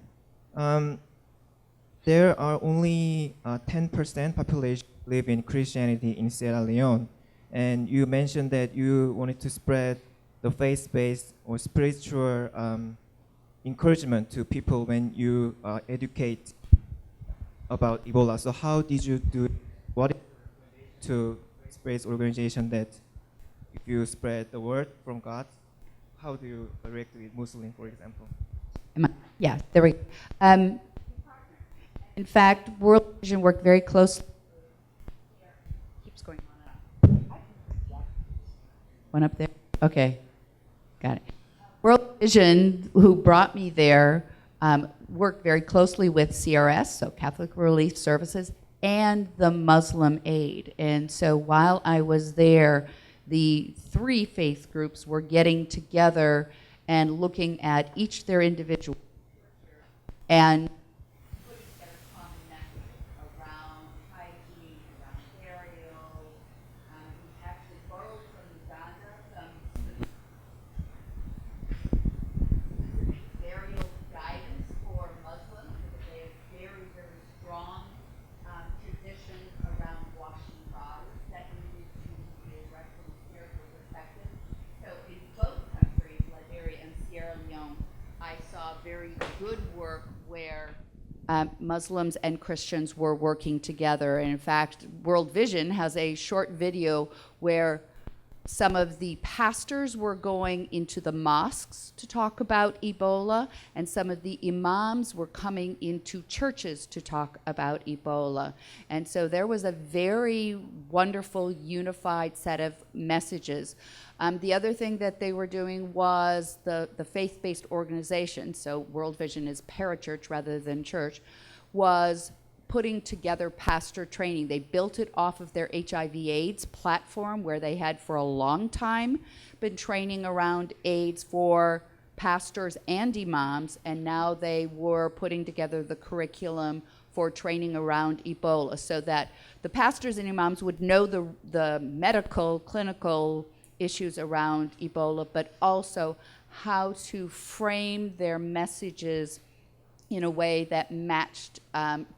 There are only 10% population live in Christianity in Sierra Leone, and you mentioned that you wanted to spread the faith-based or spiritual encouragement to people when you educate about Ebola. So how did you do it? What is the to spread organization that if you spread the word from God, how do you react with Muslim, for example? Yeah, there we go. In fact, World Vision worked very closely. Keeps going on and on. One up there? Okay, got it. World Vision, who brought me there, worked very closely with CRS, so Catholic Relief Services, and the Muslim Aid. And so while I was there, the three faith groups were getting together and looking at each their individual and putting together common messages around hygiene, around burial. We actually borrowed from Uganda some specific burial guidance for Muslims because they have very, very strong traditions around washing bodies that needed to be addressed from a spiritual perspective. So in both countries, Liberia and Sierra Leone, I saw very good work where Muslims and Christians were working together. And in fact, World Vision has a short video where some of the pastors were going into the mosques to talk about Ebola, and some of the imams were coming into churches to talk about Ebola. And so there was a very wonderful, unified set of messages. The other thing that they were doing was the faith-based organization, so World Vision is parachurch rather than church, was putting together pastor training. They built it off of their HIV/AIDS platform where they had for a long time been training around AIDS for pastors and imams, and now they were putting together the curriculum for training around Ebola so that the pastors and imams would know the medical, clinical issues around Ebola, but also how to frame their messages in a way that matched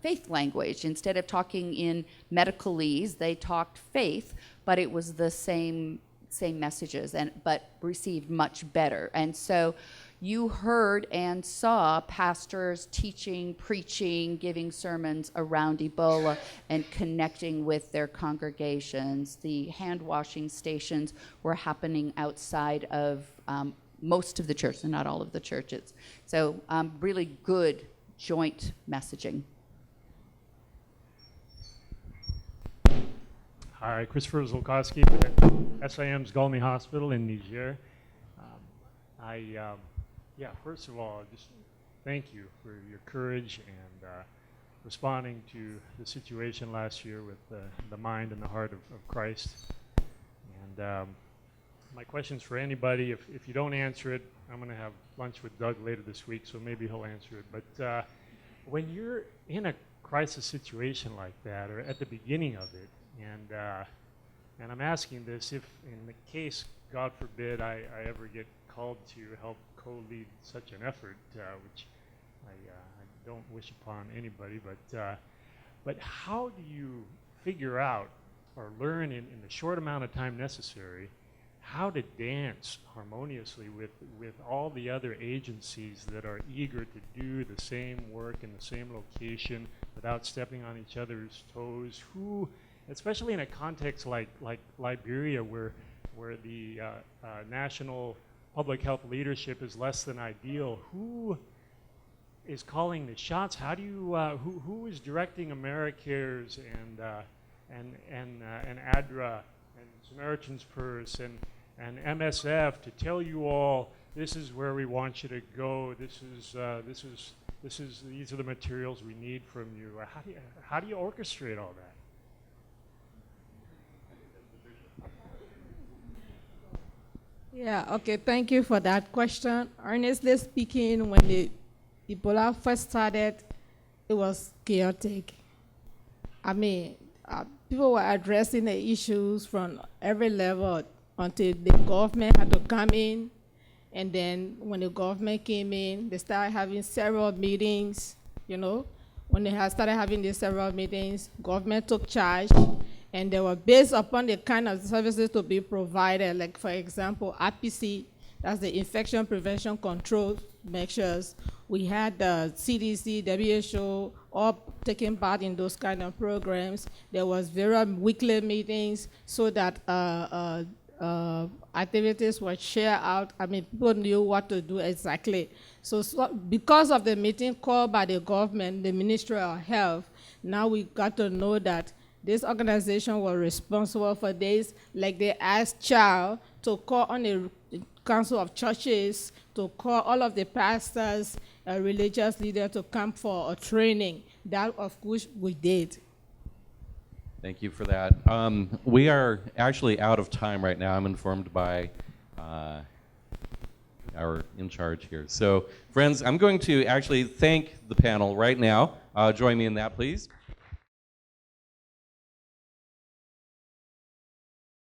faith language. Instead of talking in medicalese, they talked faith, but it was the same messages, but received much better. And so you heard and saw pastors teaching, preaching, giving sermons around Ebola and connecting with their congregations. The hand washing stations were happening outside of most of the churches, not all of the churches. So really good joint messaging. Hi, Christopher Zolkowski at SIM's Galmi Hospital in Niger. First of all, just thank you for your courage and responding to the situation last year with the mind and the heart of Christ. And my question's for anybody. If you don't answer it, I'm going to have lunch with Doug later this week, so maybe he'll answer it. But when you're in a crisis situation like that, or at the beginning of it, and I'm asking this, if in the case, God forbid, I ever get called to help co-lead such an effort, which I don't wish upon anybody, but how do you figure out or learn in the short amount of time necessary how to dance harmoniously with all the other agencies that are eager to do the same work in the same location without stepping on each other's toes? Who, especially in a context like Liberia, where the national public health leadership is less than ideal, who is calling the shots? How do you who is directing AmeriCares and ADRA and Samaritan's Purse and MSF to tell you all this is where we want you to go. These are the materials we need from you. How do you orchestrate all that? Yeah, okay, thank you for that question. Honestly speaking, when the Ebola first started, it was chaotic. I mean, people were addressing the issues from every level until the government had to come in. And then when the government came in, they started having several meetings, you know. When they had started having these several meetings, government took charge, and they were based upon the kind of services to be provided. Like, for example, RPC, that's the infection prevention control measures, We had the CDC, WHO, all taking part in those kind of programs. There was very weekly meetings so that activities were shared out. I mean, people knew what to do exactly. So because of the meeting called by the government, the Ministry of Health, now we got to know that this organization was responsible for this, like they asked CHILD to call on the Council of Churches, to call all of the pastors, religious leaders to come for a training, that of which we did. Thank you for that. We are actually out of time right now. I'm informed by our in charge here. So, friends, I'm going to actually thank the panel right now. Join me in that, please.